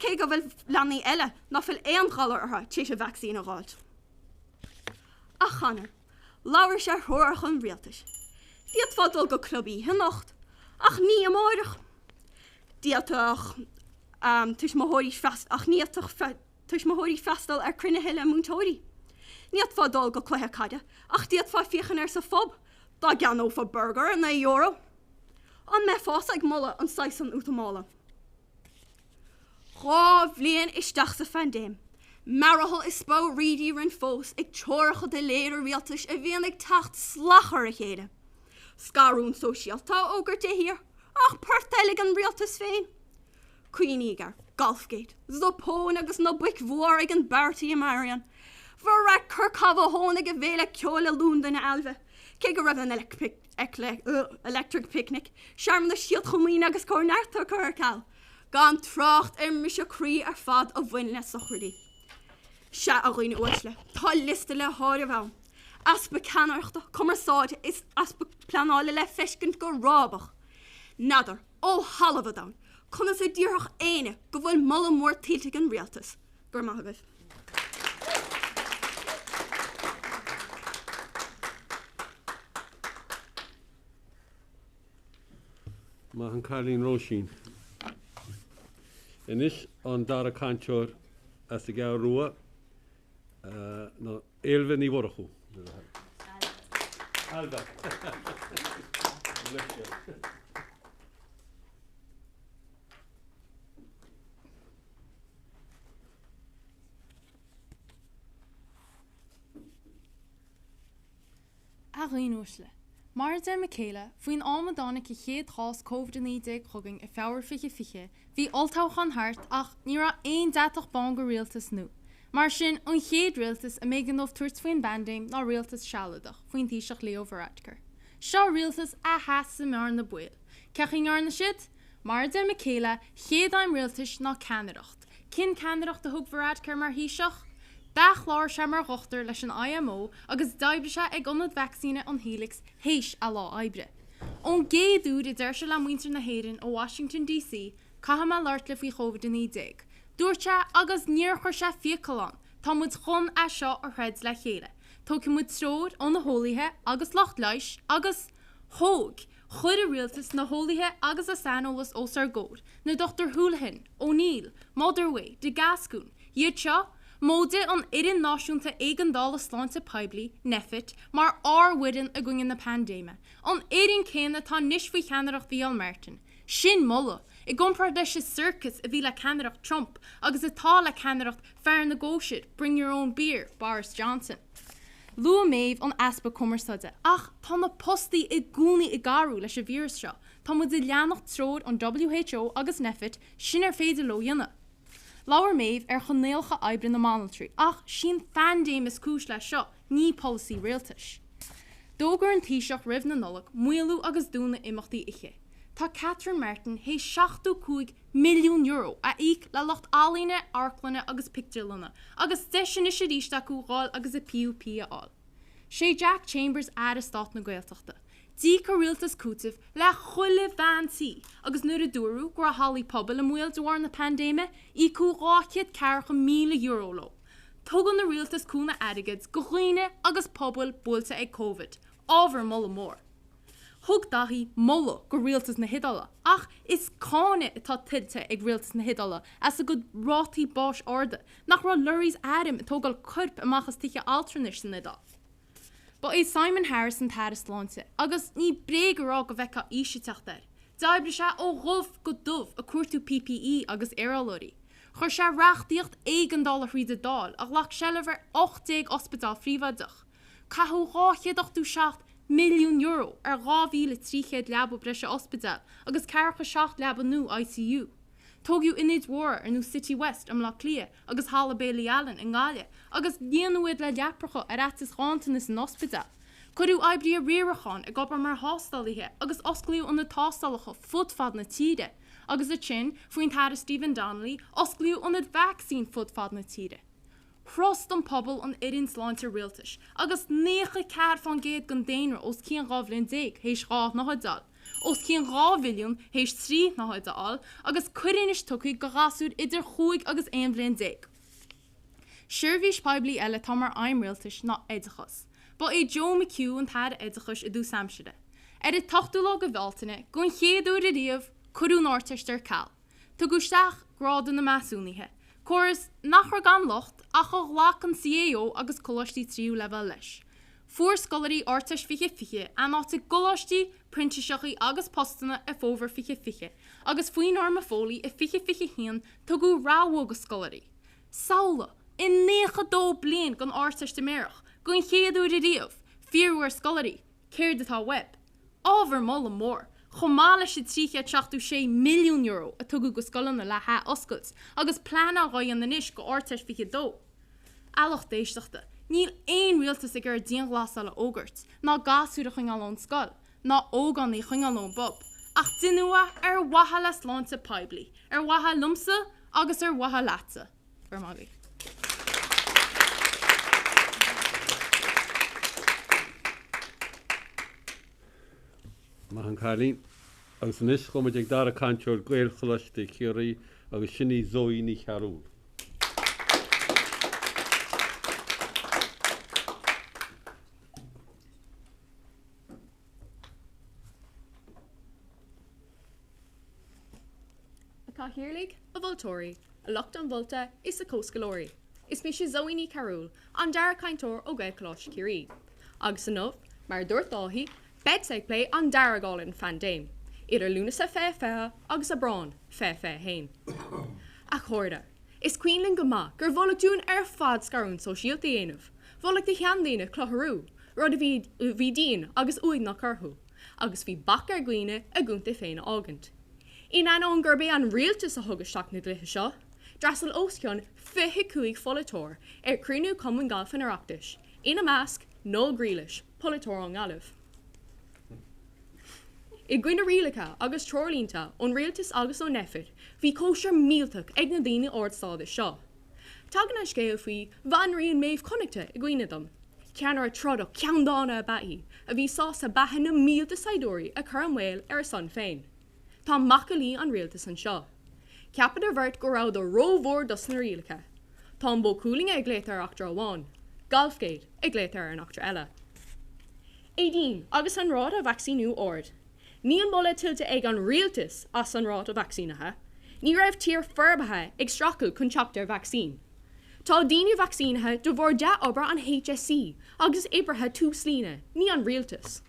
cé go bhfuil leanaí eile ná fuil éon galar artha tí sé vaccín a gáilt. A chanar, láir sé thuirach an rialtais. Díad fadal go clubí hinacht, ach ní amárach. Díadach tuis móthóirí fest, ach níadach tuis móthóirí festal crunne heile múntóirí. Níad fadal go cluthe caide, ach díad fá fiochan sa fob, dá gan ó fa burger na euro. An me fás ag molla an 6 útamála. Chá bblion isteach sa fandéim. Marahol is spó rídí rin fós ag teoracha de léir rialtais a bhíon ag tacht slachar a chéile. Scarún sosialta ógur de hir, ach parteilig an rialtas féin. Cuoinígar, golfgate, zopón agus no buic mhór ag an Bertie Marian. Bhar ag curcabh hónig a bhéle ceola lúnda na alve. Cé go raibh an electric picnic, searm na siad chomín agus cónarta curcal. Gan tracht mis a crí fad a bhain le sochirlí. Se a roiine uisle, tá liste le háir bhain. Aspa canarachta, commersáide is aspa planála le feiscint go rábach. Nadar, ó halabha down, chuna sé díorach éine go bhfuil molla mór tílte an rialtas. Gur maithagah. Mahan Carlín Róisín. Inis an dara canteoir as a gá rua no éilve ní bhorachú. Alba. A réúsle. Mar de Michaela, faoin ámadána i chéad chás COVID-19 chugging I feabhar fiche, bhí oltáchan hart ach ní ra aon datach bán go rialtas nó. Mar sin an chéad rialtas a méid an tuairt faoin bandéim ná rialtas sealadach faoin tíiseach Leo Varadkar. Seo rialtas a heas sa mar na buil. Ceching ar na siad? Mar de Michaela, chéad aim rialtas ná canadacht. Cin canadacht a thug Varadkar mar híiseach? Da chlár sé mar chochtar leis an IMO agus daibre se ag ionad vaccíne an Helix héis a lá aibre. Ón géadú de deir se le muintir na héireann ó Washington DC caithe má leart le faoi COVID-19. Dúirte agus níor chuir se fiocalán, tá muid chun a seo ar chreid le chéile. Tóca muid tród ón na hólithe agus locht leis agus thóg chud a rialtas na hólithe agus a sanolas ó sar gód, na Dr. Húlahin, O'Neill, Motherway, de Gascún, iad seo, móide an irin náisiúnta éigeandála sláinte peibli, nefit, mar áhuidan a gúin na pandéime. An irin céna tá níos faoi cheanarach bhí Almerton. Sin molla, I gcompar de se circus a bhí le cheanarach Trump agus atá le cheanaracht fear na ggóisiid, bring your own beer, Boris Johnson. Lua méh an aspa cumarsada, ach tá na postaí I gúnaí I garú leis a vírus seo, tá mu de leannacht tród an WHO agus nefit sin ar féidir lo dhéanana. Lawer méh ar chonéalcha aibre na manaltrí, ach sin fandéim is cúis le seo, ní policy réaltais. Dógur an tíiseach rih na nulach, muilú agus dúna imachtaí ihe. Tá Catherine Martin hé 65 milliún euro a íc le locht álíne, arclanne agus picturlanna, agus deisina sé ríiste acu gáil agus a PUP aáil. Sé Jack Chambers stát na Gaeltachta. Dí go rialtas cútah le chuile bhaintí agus nuair a dúrú gur a halaí pobl am bhfuil dohar na pandéime í cú ráchiad cearcha €1,000,000 lo. Tugan na rialtas cúna airigid go chuoine agus pobl buailte ag COVID, ábhar mulla mór. Thug dahí mulla go rialtas na hidala, ach is cáine atá tidte ag rialtas na hidala as a go rátaí báis orda, nach rá luirís adam tógal curp amachchas tiche altranis san nidal. Ba é Simon Harrison taras láinte, agus ní brégurrá go bheitcha ísiteach dar. Daibre se ó ghomh go dumh a cuairtú PPE agus aerolóí. Chur se reachtaíocht $1 riad a dáil ach lech sellver 80 ospedal fríomhadach. Cathú ráchiadach €7 milliún ar 2,300 leab ó breise ospedal agus cearcha 7 leab nó ICU. Tógiú inid war ar nó City West am Loch Lia agus Hala Bailey Allen in Galia agus díanúid le leapracha ar atas gáantanas an ospedal. Cuirú aibrí a riarachan a gopar mar hástalíthe agus oscliú an na tástalcha fudfad na tíide agus a sin faoin tar Stephen Donnelly oscliú an na vaccine fudfad na tíide. Frost an pobl an irin sláinte rialtais agus 9 cear fan géad gan déanra os cían rábhlinn déag héis ráth na hodal. Os cían 2 milliún héis 3 na hodal agus cuirinnis tucaí go gasúd idir 5 agus 1 bhlinn déag. Sirbhís peibli eile tamar aim rialtais na éidechas. Ba é Joe McHugh an tar éidechas I dú samside. I tochtú lá go bháltaine gon chéadú a riamh curú náirteistar cal. Tá gúisteach grádan na measúnithe. Chorus nach gan locht a go lách an CAO agus colostí tríú level leis. Fuair scolarí ortais fiche an áta golostí, printiseachí agus postana a fóver fiche agus faoin arma fólí a fiche hían tugu ráhógus scolarí. Saula, in 9 blian gan ortais de merach, gon chéadú a riamh, fíorhar scolarí, céir detá web. Ábhar molla mór. Chomála si 376 milliún euro a tugu go scolanna le ha oscailt, agus plana roian na níis go ortais fiche dó. Alach déisteachta, níl éon rialtas ag ar díon glasala ógurt, ná gasúra chuingalón scoil, ná ógan í chuingalón bob, ach dinua ar wahala sláinte peibli, ar waha lumsa agus ar waha latsa. Vermagi. Mahan Carlín, agus níos chum ag dar a canteoir gael chluiste chéirí agus sinní zóí ní chearú. Atá hiirlig a bhultóirí, a locht an bhulta is a cóscalóirí. Is mi sé zóí ní carúil an dar cantóir ó gael chlás chéirí. Agus an nómh, mar dúirt dáhí, bedside play an daragálinn fandéim. Idir lúna sa fé agus a brán fé hain. A chóirda, is cuianlinn go maith gur bholaigh dún ar fad scarún sosialta dhéanamh. Bholaigh de cheandaine chlotharú, rud a bhí dín agus uig nach carthú, agus bhí bac ar gcuoine a gúnta féin ágant. In an gur bé an rialtas a thugasteach na gluthe seo, drasal oscionn 25 folatóir ar crúnú cumann galfan arachtais, ina measc nó grílis, polatóir an galah. I gcuine rialacha agus trolínta ón rialtas agus ó nefid, bhí cóisiir mílteach ag na daoine ordstáda seo. Tagan a scéil faoi bhanraíon méh connecta I gcuine dom. Ceanar a trod o ceandána a baithí, a bhí sás a bathan na mílta saidóirí a chur an bhfuil ar san féin. Tá macalí an rialtas an seo. Ceapad a bhirt go raibh do rómhór dos na rialacha. Tá an bó cooling ag léitar achtar amháin. Golfgate ag léitar an achtar eile. Édín agus an rád a vaccínú ord. Ní an mola tiltte ag an rialtas as an rád a vaccínathe. Ní raibh tír ferbathe ag stracail chun teachtar vaccín. Tá daoine vaccínathe do bhór de obair an HSC agus éibrithe tú slíne, ní an rialtas.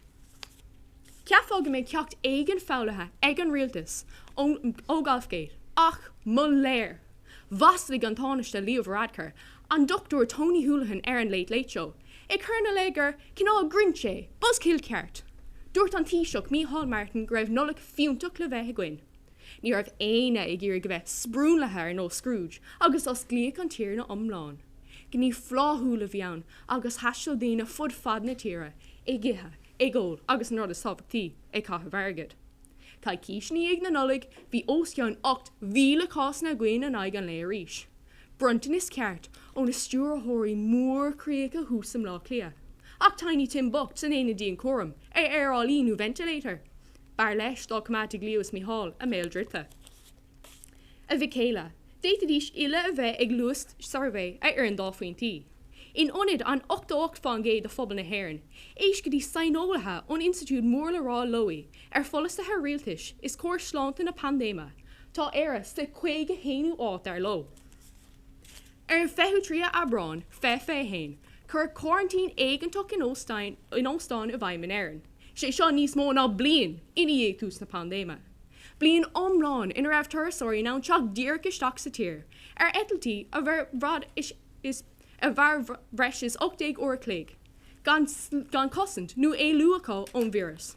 Ceafága mé ceacht ag an fálathe ag an rialtas ó Golfgate, ach mo léir. Vaslig an táneiste Leo Varadkar, an Dr. Tony Houlihan ar an Late Show. Ag chur na légar cinál grinché, buzzkill ceart. Dúirt an tíiseach Mícheál Martin go raibh nolach fiúntach le bheith againn. Ní raibh éine ag iarr go bheith sprúnlathe ar nó Scrooge, agus os glíoch an tír na omláin. Gní fláthúla bheann agus haisiil daoine fud fad na tíre, ag githe, ag ól agus an rud is sábachtaí ag catha bhargad. Tá cíisní ag na nolig bhí osceán 8,000 cás na gcuin an aig an le ríis. Bruntain is ceart ón na stúrthirí mór críocha húsam lá clia. Ach tiny Tim Bucht san éana díon chom ar álínú ventilator. Bar leis dá cummátig Leos Mícheál a méil dritha. A bhí céile, déita díos ile a bheith ag luast survey a ar an dáfuointí. In onid an 8 fan géad a phobal na hhéireann, éis go dtí sainólathe ón Institút mór le rá Loí ar folas a haar rialtais is cóir sláinte na pandéma, tá éire sa 5 áit ar lo. Ar an feithú tria abrán, fé hain, chur quarantine éigeantach in Óstáin a bhaimmin éireann. Sé seo níos mó ná blian ina dhéag tús na pandéma. Blian omláin ina raibh turasóirí ná teach díreach isteach sa tír, ar etaltí a bhar bhrad is a bhar bhreis is 8 uair cléig, gan cosint nó é luachá ón vírus.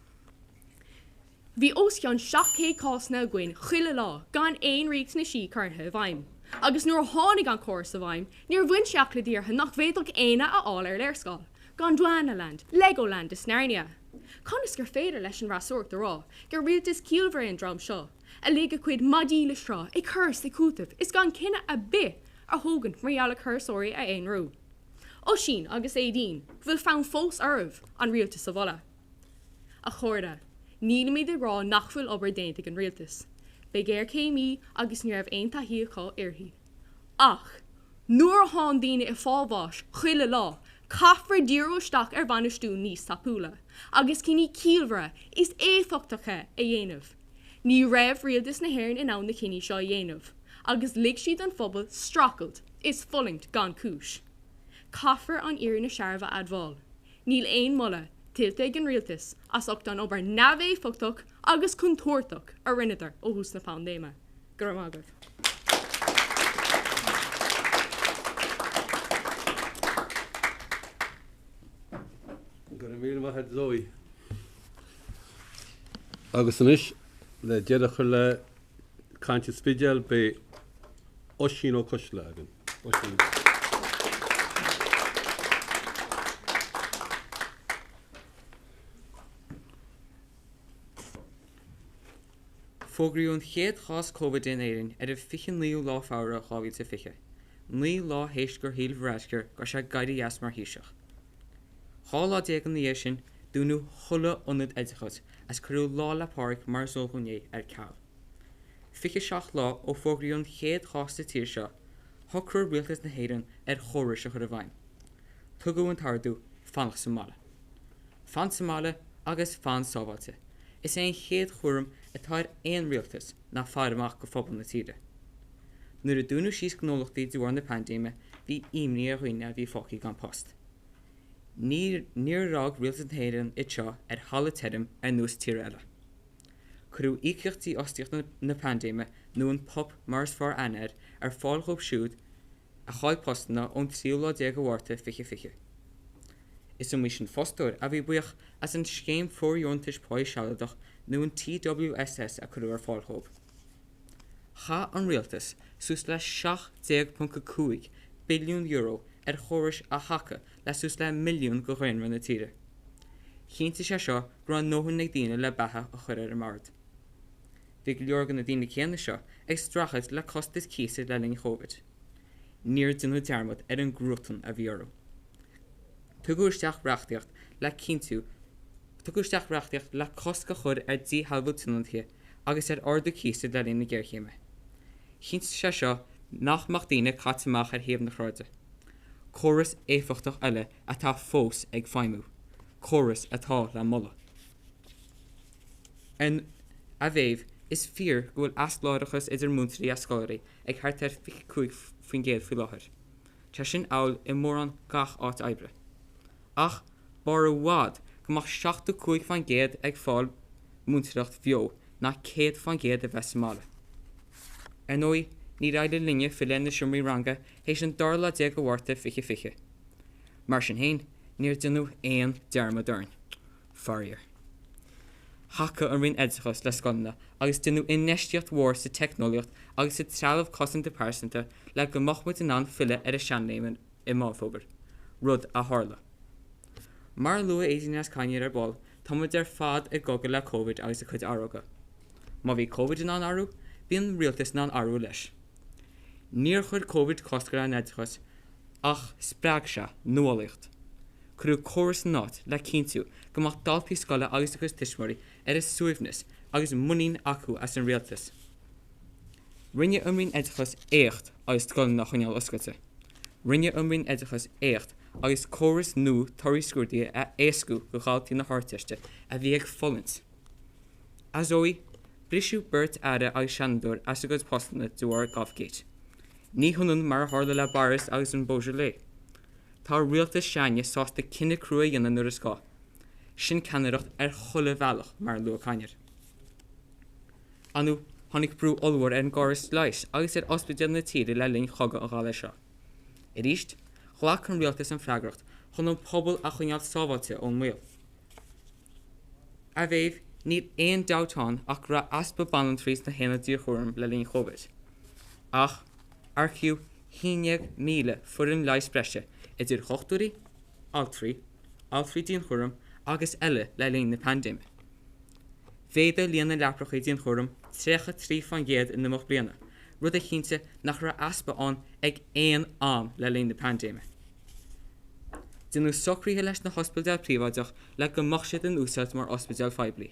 Bhí osceán 7 cás na gcuin chuile lá gan éon riach na sí cartha bhaim. Agus nuair tháinig an córas a bhaim, níor bhain seach le dtíortha nach bhéadach éine a áil ar léirscáil, gan Dúanaland, Legoland is Narnia. Conas gur féidir leis an rasúirt de rá, gur rialtas ciallmhar an drám seo, a léige cuid madí le srá, ag churs i cútah, is gan cinenne a bit a thógant marheala chursóirí a éon rú. Ó sin agus édín, bhfuil fán fós arbh an rialtas sa bhola. A chuirda, níl mí de rá nachfuil obair déanta an rialtas. Be géir céimí agus ní raibh aon taithíochá irthaí. Ach, nuair a tháinig daoine i fábháis chuile lá, caithfar díreoisteach ar bhanistún níos tapúla, agus cinní ciallmhara is éfachtacha a dhéanamh. Ní raibh rialtas na hhéireann in ann na cinní seo dhéanamh, agus lig siad an phobal stracailt is fullingt gan cúis. Caithfar an iarraidh na searbha admháil. Níl aon mola tiltte ag an rialtas as ochtan obair nabh éfachtaach agus contúirteach a rinneadar ó hús na pandéma. Gur agah. Gur mí maithe Zoe. Agus anis le deadach le cainte spideal be osín ó cos le agan. Fógraíonn chéad chás COVID in éireann ar a fichan líú lá fára chábhí sa fiche. Ní lá héist gur híl bhreisgur go se gaiide as mar híiseach. Chá lá déag an níos sin dúnú thula ionad éidechas as curú lá le páric mar sóchané ar ceall. Fiche seach lá ó fógraíonn chéad chás sa tíir seo, thocrúir rialtas na héireann ar chórais a chur a bhaim. Tugadh an tardú fannach Somála. Fan Somála agus fan sábháilte. Is éon chéad chuirm atáir éon rialtas na fearamach go phobal na tíre. Nuair a dúnú síos gnólachtaí dúir na pandéma, bhí imní a chuoine a bhí fócaí gan post. Níor rág rialtas na héireann it seo ar hala teirm ar nús tíre eile. Curú íceachtaí ostíocht na pandéma nó an pop mars fór anar ar fáilchób siúd a cháid postna ón tríú déag bhharrta fiche. Is an sin fóstóir a bhí buíoch as an scéim fóríontais páis sealadach nó an TWSS a curú ar fáilchób. Cha an rialtas sús le 7.5 billiún euro ar chórais a hacha le sús le milliún go réinre na tíre. Chénta sé seo gur an nóhann ag daine le betha a chuir ar mard. Bhí go leor gan na daine chéanna seo ag strachas le costas císa le linn COVID. níor dúnú dearmad an grútan a bhíorú. Tugusteach reachtaíocht le cinntiú, tugusteach reachtaíocht le cosca chud dí halbú tunanthe agus orda cíiste le lína ggéirchéime. Chint se seo nach daine chatamach héamh na chráide. Choras éfachtach eile atá fós ag feimú. Choras atá le molla. An a bhéh is fear gohfuil asláidechas idir múntaí a scóirí ag thart fichuig faoin géad faoi láthair. Tá sin áil I mór an gach áit ebre. Ach, bar bhád gomach 75 fan géad ag fáil múntaíocht bheo na 100 fan géad a bheits mála. An ói, ní raide linne fi na siomí ranga hééis an darla déag go bhharrta fiche. Mar sin héin, níor dunnú éon dearma darn. Farrier. Hacha an rin edachas le scanna agus dunnú inneistiocht mhór sa technoliacht agus sa trealamh cosanta persanta le go mochmuid an an fille a seannéimen I máfóbar. Rud a hála. Mar lua éidirnas caine ar ball, támuid fad I gogad le COVID agus a chud aróga. Má bhí COVID in an arú, bhíon rialtas in an arú leis. Níor chud COVID coscar an edachas ach sprág se nualaíocht. Crú choras nát le cinntiú go mach dalpaí scoile agus agus tiismarí is suaimhnas agus muín acu as an rialtas. Rinne umrín edachas écht agus scoil nach chuneal oscailte. Rinne umrín edachas écht agus choras nó torí scrúdaí a éascú go gáiltaí na háteiste a bhí ag follint. As ói, brisú burt aire agus seanúir as a go postanna dúar gofgéit. Ní hunún mar hála le baris agus an bóisiir le. Tá rialtas seanne sásta cinenne crua dhéanana nuair is gá. Sin ceannaíocht chola bhealach mar lua cainear. Anú, tháinig brú olmhór an gáras leis agus ospidéal na tíre le líon choga a gála seo. I ríist, chhlach an rialtas an freagracht chun an pobl a chuneal sábháilte ón mhuil. A bhéh níl éon dátáin ach ra aspa ballantrís na héna díorchúirm le líon COVID. Ach, arciú 100,000 furin leis breise idir chochtúirí, altrií díon chúirm agus eile le líon na pandéime. Féidir líana lepracha díon chúirm 3 fan géad in na mocht bliana, rud a chinnte nach ra aspa an ag éon am le líon na pandéime. Dinú socríthe leis na hospidal príváideach le go mach siad an úsait mar hospidal feibli.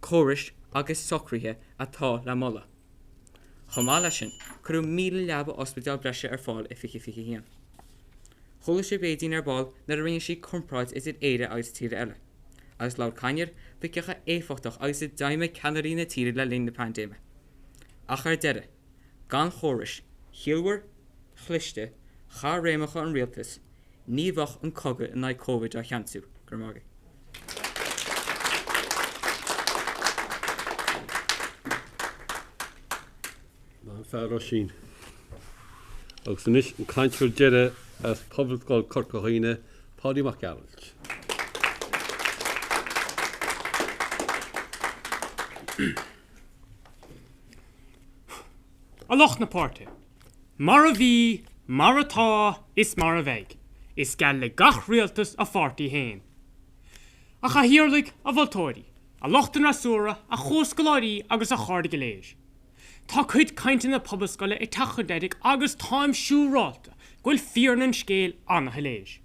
Córis agus socríthe atá le molla. Chomá lei sin, crú 1,000 leaba hospidal breise ar fáil I fiche hían. Chola sé bédín ar ball na a rinne sí compráid is éire agus tíre eile. Agus lá cainear bicicha éfachtach agus daime canarí na tíre le líon na pandéime. Ach ar deire, gan chóris, hiúhar, chluiste, chá réimecha an rialtas, ní bhach an coga in COVID a cheanú, gur mága. Fear sin. Agus san is an caintúil deire as poblbáil corcaíine Páidí Mac Garrett. A loch na páirte. Mar a bhí, mar atá, is mar a bheith. Is geall le gach rialtas a fáirtí héin. A cha hiorlaigh a bhiltóirí, a lochtan rasúra, a chóscoláirí agus a cháirde go léis. Tá chuid cainte na poblscoile I tachadéidig agus táim siúráta, goil fearn an scéal anna léis.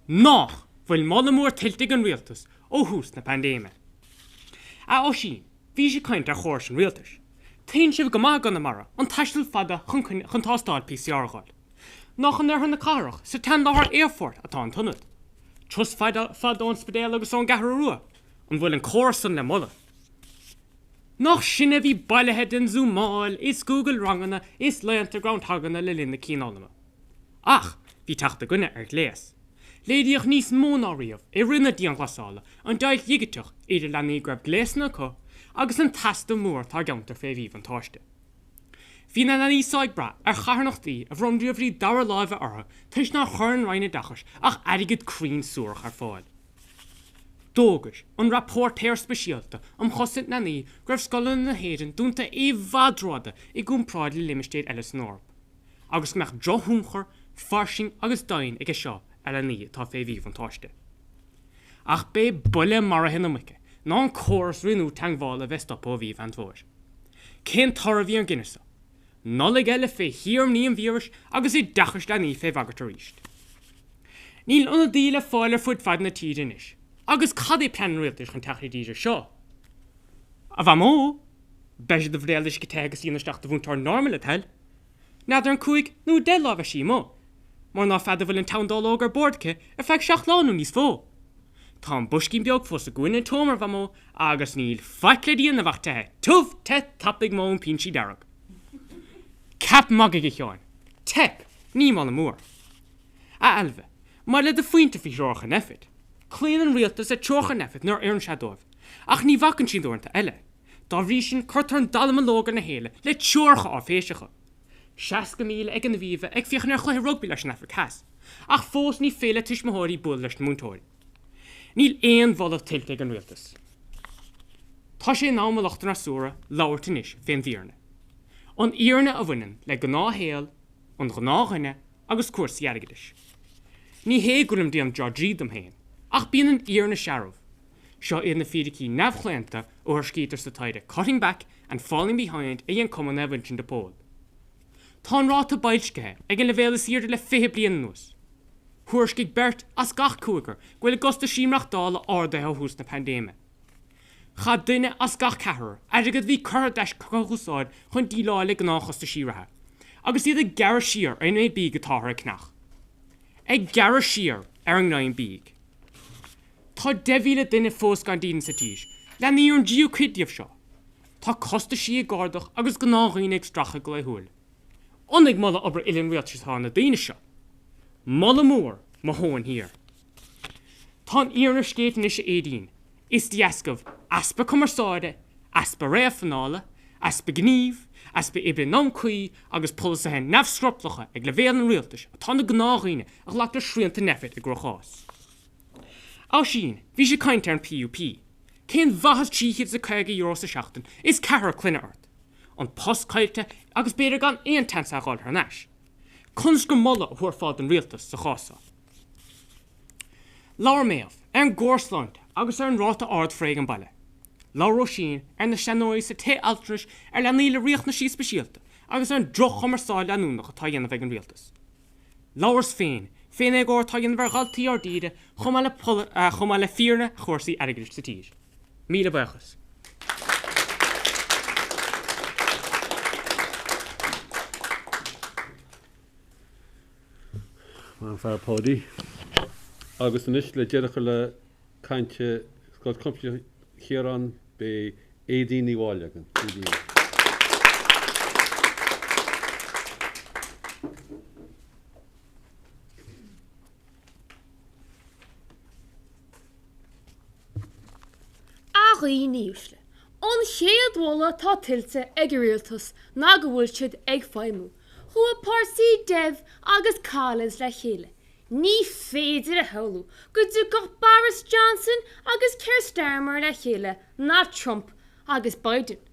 Nach bhfuil molla mór tiltig an rialtas ó hús na pandéime. A ó sin, bhí sé caint ar chóir an rialtas. Taon sibh go maith gan na mara an taistil fada chun tástáil PCR gáil. Nach an na carach sa 10 láthar airfort atá an tunnad. Trus fada ón spedéal agus ón gahar rua, an bhfuil an cóirsan le molla. Nach sinna bhí bailithe den Zoomáil, is Google rangana, is leanta groundhaganna le lína cíánama. Ach, bhí teachta gunne ar léas. Léadíoch níos mónáíomh I rinne dí an glasála an dail dhiigeteach idir lenaí greibh gléasna có agus an tasta mór tá geantar fé bhíh an táiste. Bhí na níosáid bra ar charnachtaí a bhromdíomhrí dara láimhe ortha tuis ná churann roinine dachas ach airigid crín suúrach ar fáil. Dógus an rapportéir speisialta am chosit na ní greibh scolann na héireann dúnta bhadráda I gúmpráid le limistéad eile snórb. Agus meach drothúmchar, farsing agus dain ag seo eile ní tá fé bhíh an táiste. Ach bé buile mar a hinamice, ná an córas rinú teangháil a bheitstop ó bhíh an bhóir. Cén tar a bhí an Guinnessa. nolig eile fé hir ní an víris agus I dachas le ní fé vagat a ríist. Níl unna díle fáilir fud fad na tíidir is, agus cad é plan rialtas chun tachaí díidir seo. A bha mó, beis de bhréalis go tegus íanasteach do bhúntar normal tel, nadidir an cúig nó de lábh sí mó, mar ná fada bhfuil an tandálógar bordce a feag seach lánú níos fó. Tá an buscín beag fós a gúin an tómar bha mó agus níl faicledíon na bhachtathe, tuh te tapig mó an pinsi darag. Cap magig I cheáin, tep, ní mal mór. A elve, mar le de fuinte fi seocha nefid. Cléan an rialtas a trocha nefid nar an seadóibh, ach ní vacan sin dúirta eile. Dá bhrí sin chuirtar an dalam lógar na héile le teorcha á féisecha. 60 míle ag an na bhíomh ag fiochan ar chluith rugby leis an efir cas, ach fós ní féle tuismóirí bul leis na múntóirí. Níl éon bholah tilt ag an rialtas. Tá sé ná malachtar na súra láirtain is féin bhíorna. An íorna a bhainean le go ná héal, an go ná chuine agus cuasaí airgeis. Ní hé gúlim dí an Georgíd am héin, ach bíon an íorna searamh. Seo iad na fiadicí nefchléanta ó ar scítar sa taide cutting back and falling behind é an cumann ehaint in de pól. Tá an ráta bailscethe ag an levéla siirde le 5 bliain nús. Thuairscigh bert as gach cúigar gofuil gosta síimreacht dála árdaithe hús na pandéime. Cha duine as gach cethir agad bhí chur deis cochúsáid chun díláile go náchasta síirithe, agus iad a gear siar ar an é bí go táthir cnach. Ag gear siar ar an 9 bíg. Tá devíle duine fós gan dín sa tíis, le ní an díú cuidiamh seo. Tá costa sí gardach agus go nághine ag stracha go leithúil. Onnig mala obair ilin rialtas há na daine seo. Mala mór má hóin hir. Tá an íarna scéitin is édín, is diascah aspa cumarsáide, aspa réfanála, aspa gníomh, aspa ibre námcuí agus polas a hen nefscroplacha ag le bhéal an rialtas a tá na gnághine ach leach le srianta nefit ag grochás. Á sin, bhí sé cainte an PUP. Cén bhahas tíhiad sa 40 euro sa seachtain is cehar cluine ort. An postcailte agus beidir gan éon tan sa gáil ar neis. Cuns go molla a thuair fád an rialtas sa chása. Lawer méamh ar an gcórsláinte agus ar an ráta ard fréig an baile. Lawer ó sin ar na seanóí sa té altris ar le níle riocht na sí speisialta agus ar an droch chumarsáil anúnach atá dhéanamh ag an rialtas. Lawers féin ag óir tá dhéanamh ar galtaí ar díide chumá le fíorna chóirsaí airgeis sa tíis. Míle buchas. An fear pódaí. Agus inis le deirecha le cainte go compte chéarán be édaoine bháil agan. Í níosle. An chéadhla tá tiltte ag rialtas ná go bhfuil siad ag feimú. Chua pásaí debh agus cálas le chéile. Ní féidir a heolú go dú gach Boris Johnson agus Keir Starmer le chéile ná Trump agus Biden.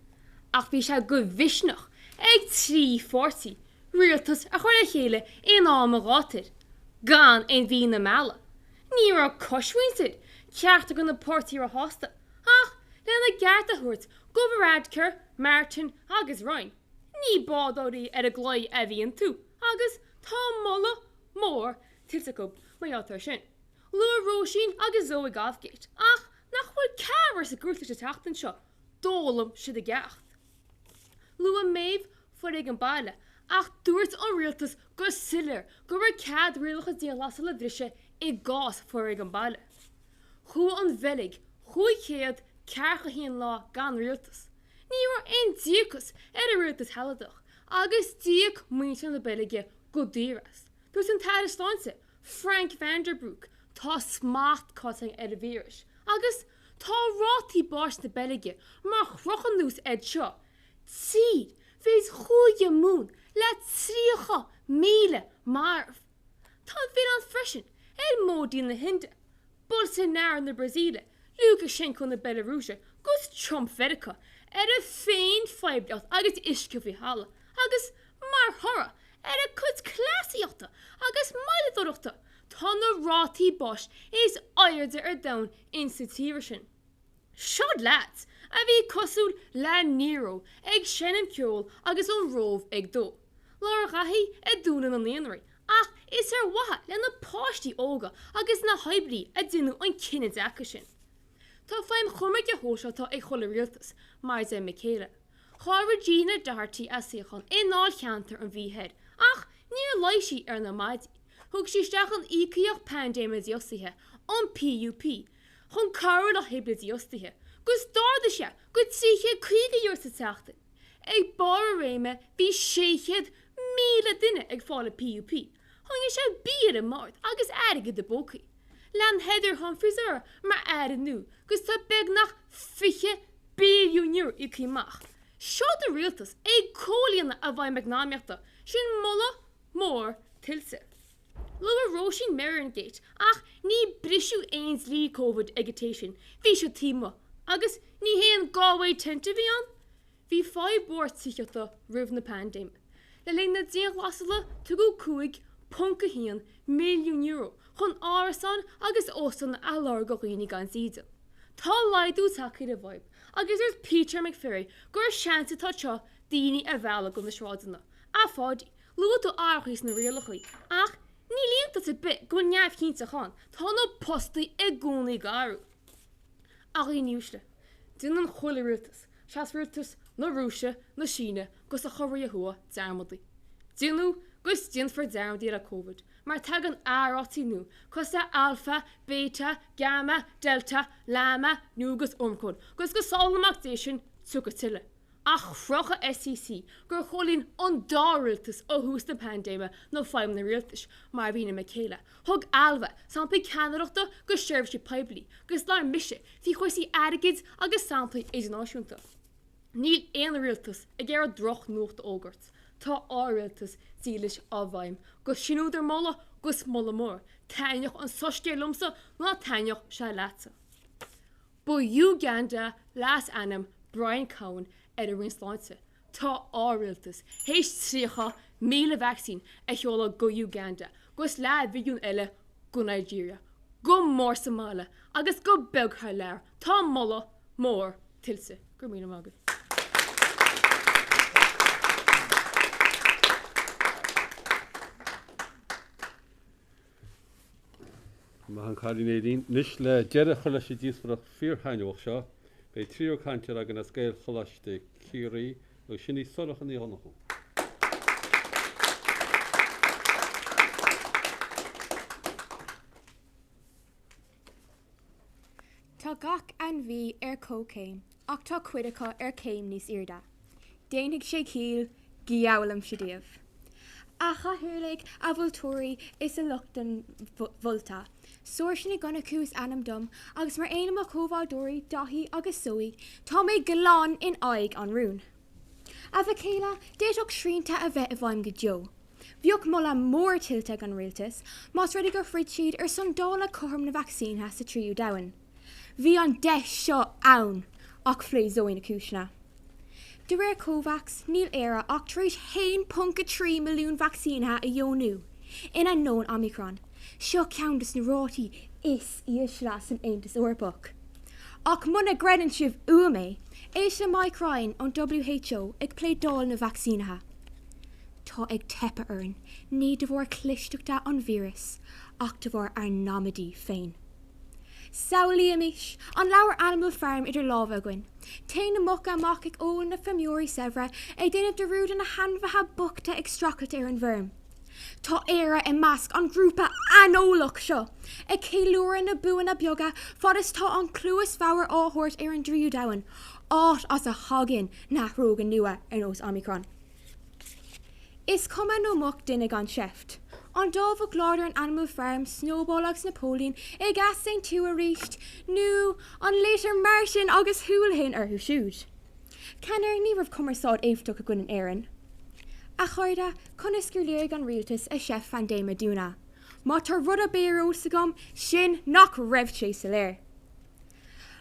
Ach bhí se go bhisneach ag 3 fórsaí rialtas a chuir le chéile in am a rátir. Gan ein bhí na meala. Ní ra coshainted ceartta go na pórtaí a hásta. Ach, lena garta thuirt go bhradcur, Martin agus Ryan. Ní bádóí ar a gláid a bhíonn tú, agus tá molla mór tiltte go mai átar sin. Lua Róisín agus Zoe Gafgate. Ach, nach bhfuil ceabar sa grúirte sa teachtain seo, dólam siad a gceacht. Lua méibh fuair ag an baile, ach dúirt an rialtas go silir go raibh cad rialcha díalas le bhrise I gás fuair ag an baile. Chua an bhelig, chuaigh chéad cearcha híon lá gan rialtas. Ní mar ein díocas ar a rialtas heladach, agus díoc muinte na belige go díras. Dus an tadistáinse, Frank Vanderbroek, tá smacht cutting ar a víris, agus tá rátaí báis na belige mar chrochan nús ed seo. Tíd, fés chuaige mún le 3 míle marv. Tá féad an freisin, módí na Hinde, Bolsonaro na Brazíle, Lukashenko na Belarúsia, gus Trump Verica, ar a féin feibdeacht agus isce bhí hala, agus mar thora, ar a cud clásiíochta agus mailedóireachta, tá na rátaí báis is airde ar dain in sa tíiri sin. Siod lads, a bhí cosúil le níró ag sinim ceol agus an rómh ag dó. Láir gathí a dúna an léanaí, ach is ar watha le na páistí óga agus na haibrí a duine an cinenne deacha sin. Tá féim chumid a hóseatá ag chola rialtas, mar é Michaela. Cháir Gina Darty a siochan ináil cheantar an bhíhead, ach níor leiisi ar na maidí. Thug sí stechan ícaíoch pandéma diosithe an PUP, chun carú a hebla diosithe, gus dáda se go tríché chuige sa teachtain. Ag bar réime bhí 600,000 duine ag fála PUP, chun se bíad a mát agus aige de bócaí. Lean heidir chun frisúr mar aire nu, gus tá beg nach 50 billiún euro i cíach. Seo de rialtas ag cólaíanna a bhaid magnáimeachta sin mulla mór tilse. Luair Roisin Marion Gate ach ní brisú ains lí COVID agitation bhí seo tíma agus ní héan gáhaid tenta bhí an. Bhí 5 bord sichata rih na pandéim. Le lei na díon lasala tu go 2.1 milliún euro chun árasan agus ósan a lár go chuoine gan síide. Tá laidú takeid a bhaib, agus there's Peter McFerry gur seanta tá seo daoine a bhela go na sráidanna. A fádi, luair tú áchas na rialachaí, ach ní líonta a bit go neamh cínta chun, tá na postaí i gúnaí garú. Ach í níosle, dún an chola rialtas, seas rialtas na Rúise na Síne gus a choirí a thua dearmadaí. Dúnú gus díon for dearmadaí ar a COVID, mar tag an árátí nu, cos a alpha, beta, gamma, delta, lama, nugus omcón, gus go sálamach déisisin tuga tiile. Ach chrocha SEC gur cholín an dáriltas ó hús na pandéma nó fáim na rialtas, mar bhí na Michaela. Thug alva, samplaí Canadachta go seirbh sé peblií, gus lá mise, hí chuisí aigeid agus samplaí idirnáisiúnta. Níl éon rialtas a ggéar droch nuachta ógart. Tá árialtas dílis á bhaim, go sinúidir molla gus molla mór, taineach an sostéir lumsa ná taineach se leatsa. Bu Uganda las anam Brian Cowan ar a rinsláinte. Tá árialtas, héis trícha 1,000 vaccín a cheola go Uganda, gus lead bhíún eile go Nigeria, go mór Somália, agus go begtha leir, tá molla mór tilse. Gur míle mágad. Má an carínédín, nis le deire chola sé díos for a fíorthaineoch seo, be trío cantear agan na scéil cholaiste círaí ó sinní solachan í honachú. Tá gach an bhí ar cócéim, ach tá cuideacha ar céim níos irda. Déananig sé cíl, giabhalam sé díobh. Acha thuirlaigh a bhultóirí is a luchtan bhulta. Suir sinna gona cús anam dom, agus mar éanam a chomhdóirí dahí agus sóí, tá méid goláin in aig an rún. A bheith céile, déadach srínta a bheith a bhaim go jo. Bheoch molla mór tilteag an rialtas, más rudig gur frid siad ar son dála chum na vaccínha sa tríú dain. Bhí an 10 seo ann, ach phlé zóí na cúisna. De réir Covax, níl éire ach tríis 1.3 milliún vaccínha a dheonú, ina nón Omicron. Seo ceantas na rátaí is íosla san Aontas Eorpach. Ach muna gredan sibh uamé, é se maichráin an WHO ag plédál na vaccínha. Tá ag tepa arn, ní de bhór clisteachta an vírus, ach de bhór ar námadí féin. Saoilí amis, an leabhar Animal Farm idir lábh aguain. Téann na mucha amach ag óil na femiúirí sebhra ag déanamh de rúd na hanmhatha buchta ag stracailt ar an bhirm. Tá éire i measc an grúpa anólach seo, ag céiliúra na buan na beaga fadas tá an clúas bhabhar áthairt ar an dríú dain, áit as a hagan nachrógan nua ar nós Omicron. Is cuma nó muc duine gan seft. An dómh gláir an Animal Farm snowballagus Napoleon ag gasain tú a ríist, nó an léitir mar sin agus thuúilhin ar thuisiúd. Ceannar ní rah cumarsáid éifteach a gún an éireann. A chuirda chun is gur léir an rialtas a sef fan déime dúna. Má tar rud a béaró sa gom sin nach raibh sé sa léir.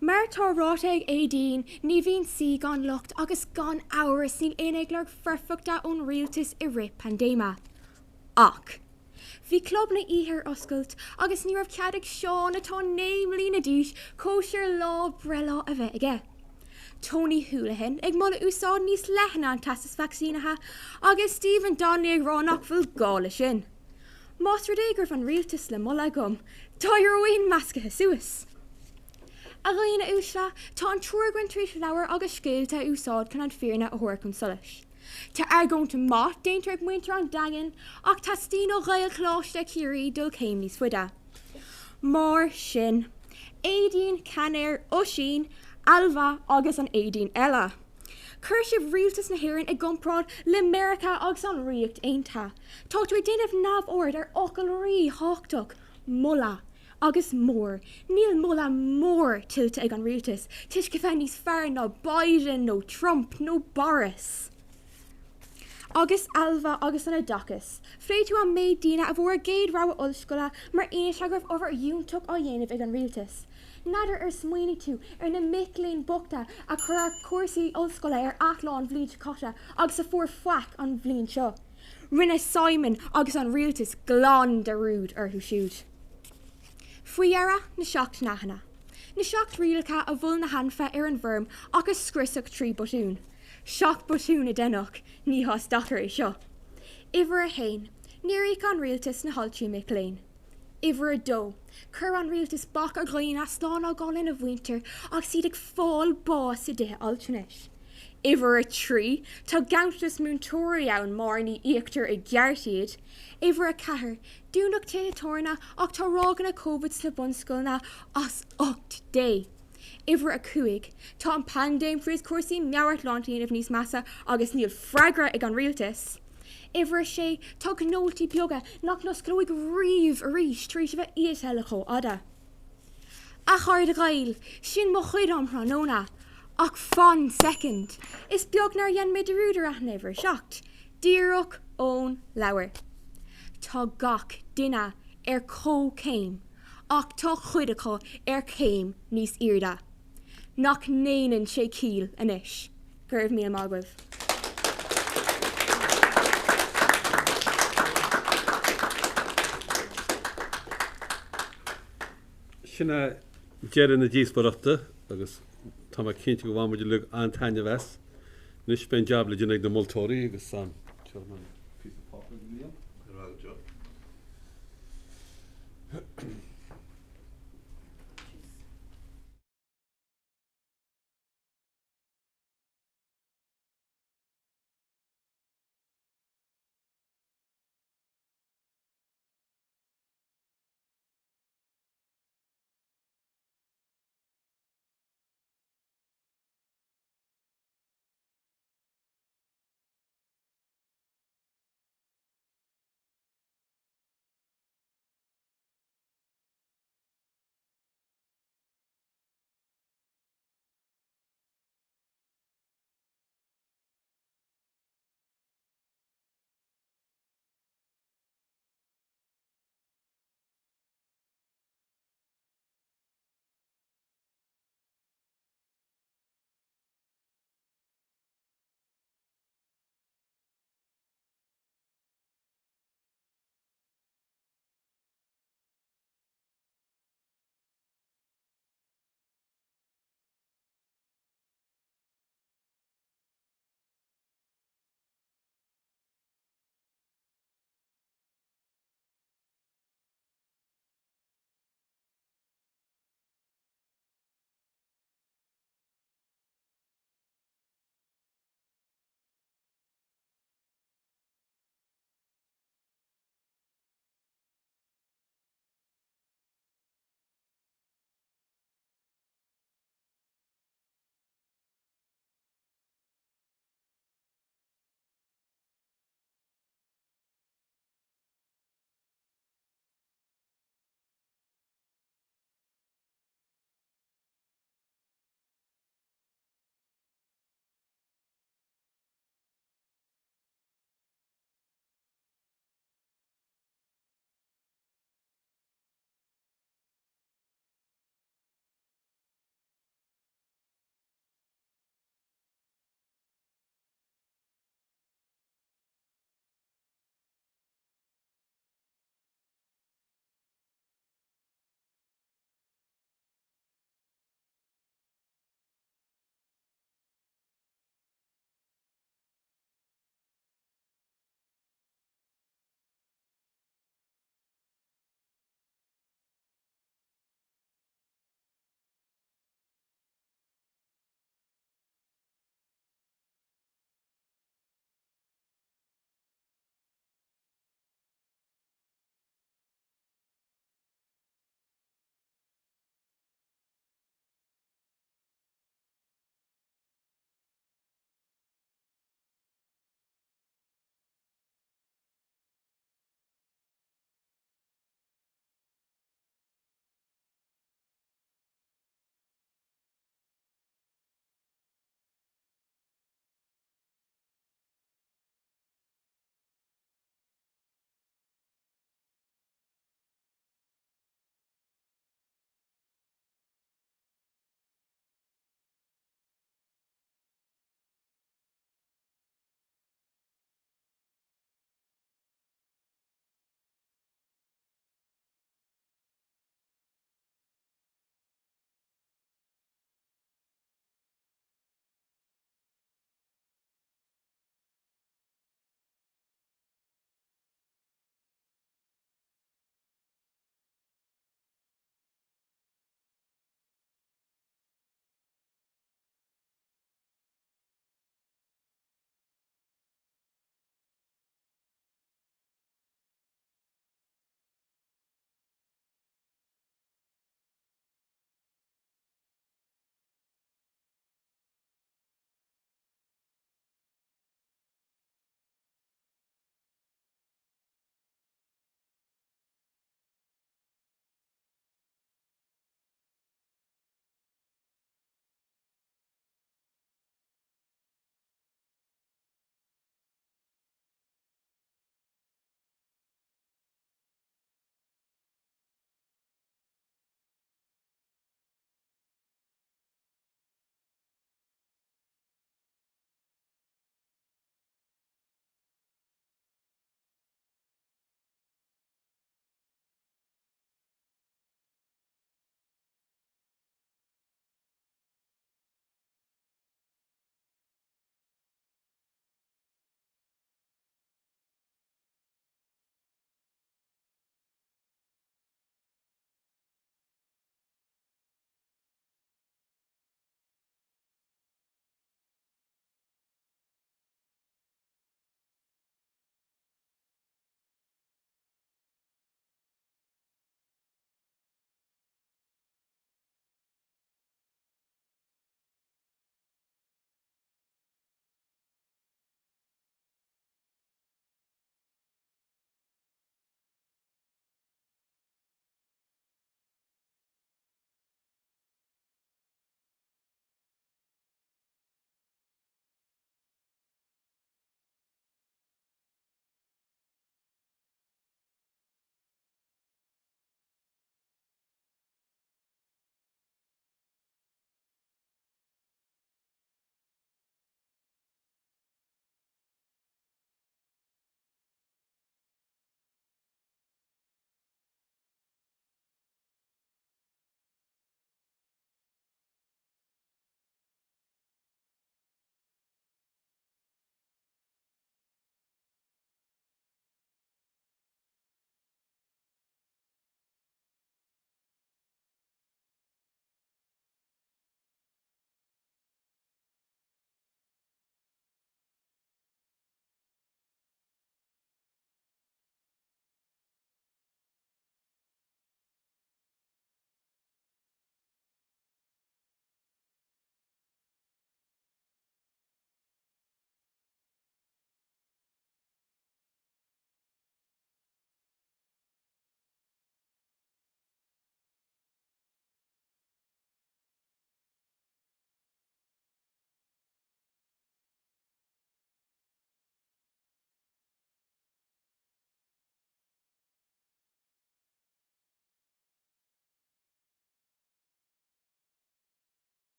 Mar tá rátaigh é dín ní bhíon si gan lucht agus gan áras níl éanaig leir ferfachta ón rialtas i rip pandéma. Ach, bhí club na íthir oscailt agus ní raibh ceadaigh seán atá néim lína díis cóisiir lá brela a bheith aige. Tony Houlihan ag mula úsáid níos leithna an tasas vaccínathe agus Stephen Donnelly ag ránach bhfuil gála sin. Mástrid égur van rialtas le mula gom, táir óin mascathe suas. A réine úsla, tá an trúrgwan trí leabhar agus scéalta úsáid chun an fearna a thuir chun solas. Tá argónta mát déintear ag muintear an dagan ach tá stín ó réil chláiste ciúí dul céim níos fuide. Mar sin, éidín canéir ó sin, alva agus an éidín eile. Cur sibh rialtas na hhéireann ag gomprád le America agus an riocht aonta. Tá tú déanamh nabh ord ar ocail rí háchtach, mula agus mór. Níl mula mór tiltte ag an rialtas, tuis go bheith níos fearr ná Biden nó Trump nó Boris. Agus alva agus an adachas. Fré tú an méid dína a bhór géad ráha ollscoile mar aon seagrah over dúntaach á dhéanamh ag an rialtas. Nadidir ar smuoine tú ar na micléin bogta a chur ar cuasaí ollscoile ar athláán bhlín cotta agus a fuair foic an bhlín seo. Rinne Simon agus an rialtas glán de rúd ar thu siúd. Fuiara na seacht nachna. Na seacht rialcha a bhfuil na hanfa ar an bhirm agus scrisach trí botún. Seach botún a denach, ní has datar é seo. Iver a hain, níraigh an rialtas na haltí micléin. Iver a dó, chur an rialtas bach a ghlaoin a slán á gáin a bhainter ag siad ag fáil bás i dtithe altanis. Iver a trí, tá gauntas múntóirí ann mar ní íochtar i gcearttíad. Iver a cethir, dúnach té torna ach tá rágan a COVID sa bunscoilna as 8 dé. Iver a cuaig, tá an pandéim fris cuasaí meabhart láintíanamh níos massa agus níl freigra ag an rialtas. Iver a sé, tá gnóiltí beaga nach nos glóigh riomh a rís trí se bheith iasheile cho ada. A chuir de gail, sin mo chuid am hranóna, ach fan second. Is beag nar dhéan mid rúdar a never seacht. Díreach ón leabhar. Tá gach duine ar céim, ach tá chuidecha ar céim níos irda. Nach néanann sé cíl inis. Gurb mí mágwah. Sinna dearan na díospóireachta agus tá cinnte go bhhaid le an taine bheits. Nis ben jab le dúna ag na moltóirí agus san.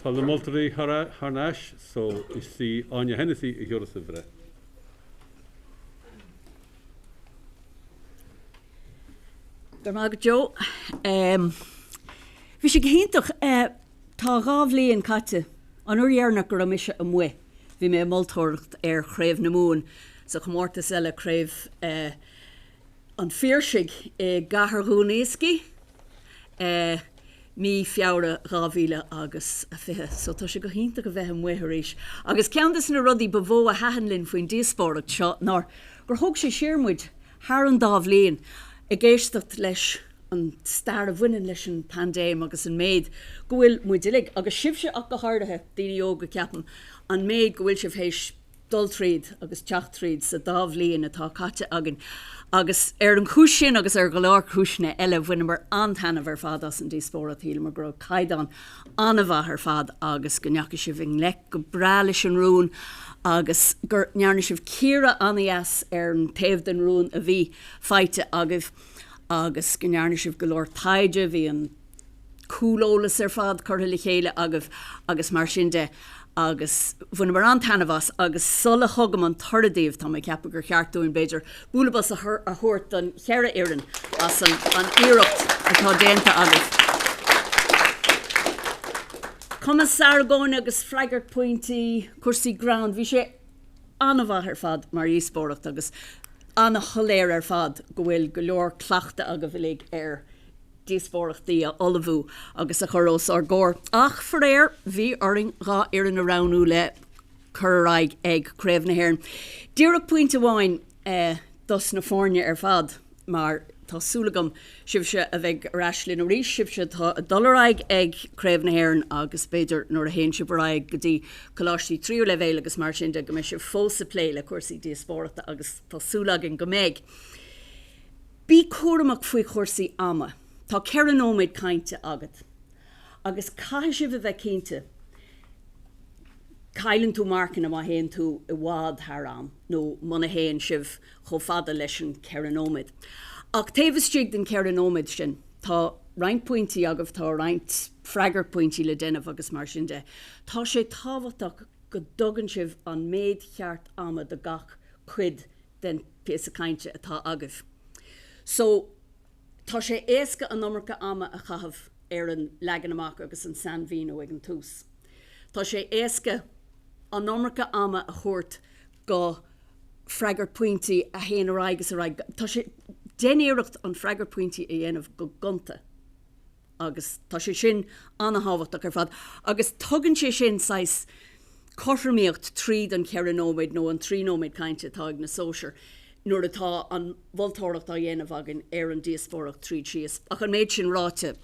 Tá na moltarí harnáis, so is sí Anya Hennessy I Joras a bhre. Gur mag Jo Bhí sé héintach tá rábhlíon caite an uíarnach gur mise a mu. Bhí mé moltóirt Craobh na mún sa Comórtas eile Craobh an fíorsigh gatharúnéisci mí fiabhra rábhíle agus a fithe, so tá sé go hénta go bheith muéis. Agus ceantas na rudí bhó a hahanlinn faoin díospóireacht seo ná gur thug sé siirmuid thar an dábhlíon I géistecht leis an star a bhuiine leis an pandéim agus an méid go bhfuil muidilig agus sibse ach go háirithe daoine óga ceapan an méid go bhfuil sibh hééis dul tríd agus teach tríd sa dábhlíon atá caite agan agus an chúis sin agus go leir chúisne eile bhuiine mar antanamh ar fad as an díospóireacht híle mar gro caidan anamh ar fad agus go neacha sibh in le go bra leis an rún agus gur nearna sibh círa anías an taobh den rún a bhí feite agah agus go nearna sibh go leir taide bhí an cúlólas ar fad chuirtha le chéile agah agus mar sin de agus bhuiine mar antanamhas agus sulla thugam an thoradíomh tá ceappa gur cheartúin beidir búlabas a thuirt an cheara éireann as an iireacht atá déanta agah. Commisar gáin agus freigart pointí cuasaí ground, bhí sé anamh ar fad mar díospóireacht agus anna choléir ar fad go bhfuil go leor cleachta aga bhfuil ar díospóireachtaí a olabhú agus a chorós ar ggóir. Ach foréir bhí oring rá ar an aránú le churaig ag Craobh na hÉireann. Díreach pointe bháin dus na fórne ar fad mar tásúlagam sibse a bheith raslin ó rís sibse tá a dollaraig ag Craobh na hÉireann agus beidir nuair a héin sibaraig go dtí choláistí tríú le bhéile agus mar sin de go me se fósa plé le cuasaí díospóireachta agus tásúlagin go méid. Bí cuaramach faoi chósaí ama. Tá ceanóid cainte agat. Agus cai sibh a bheith cínte cailann tú marcan a héan tú I bhád tharám nó muna héan sibh cho fada leis an ceanóid. Ach taobhastíigh den ceanóid sin tá roint pointí agah tá roint freigart pointí le déanamh agus mar sin de. Tá sé táhachtach go dogan sibh an méid cheart ama de gach cuid den píosa cainte atá agah. So tá sé éasca an nómarcha ama a chahabh ar an legan amach agus an San Vino ag an tús. Tá sé éasca an nómarcha ama a chuirt go freigart pointí a héana agus a raig. Tá sé dénéireacht an freigart pointí a dhéanamh go gunta. Agus tá sé sin anna hábhachtach ar fad. Agus tugann sé sin sais cothraíocht tríd an ceanóid nó an tríóid cainte tá ag na sóisiir. Nuair atá an bhultóireacht a dhéanamh agan ar an díospóireacht tríd síos. Ach an méid sin ráte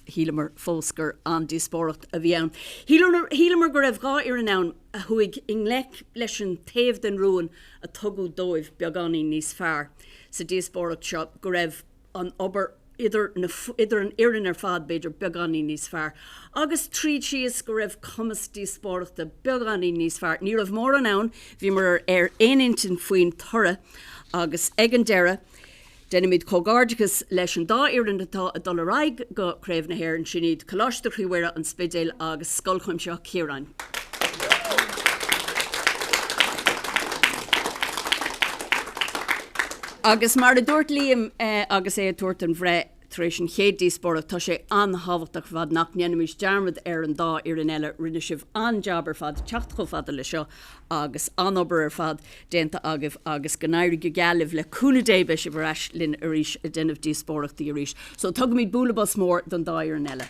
hílamar fóscar an díospóireacht a bhí ann. Hílamar go raibh gá ar an ann a thuig in leis an taobh den ruúin a tugadh dóibh beaganí níos fearr sa díospóireacht seo go raibh an obair idir an iireann ar fad beidir beaganí níos fearr. Agus tríd síos go raibh cumas díospóireachta beaganí níos fearr. Ní raibh mór an ann, bhí mar ar éintin faoin tora agus ag an deire denimid cógárdicus leis an dá iireann atá a dollaraig go Craobh na hÉireann sin iad choláiste chuimhire an spidéil agus scoilchuim seo Ciaráin. Agus mar a dúirt líam agus é a tuairt an bhré taréis an chéad díospóireacht tá sé anhabhachtach fad nach neanamid dearmad ar an dá ar an eile rinne sibh anjabar fad teacht go fada le seo agus anobair ar fad déanta agah agus go éirí go gealah le cooladébe sibh reis linn a ríis a déanamh díospóireachtaí a ríis. So tugad míid búlabas mór don dá ar an eile.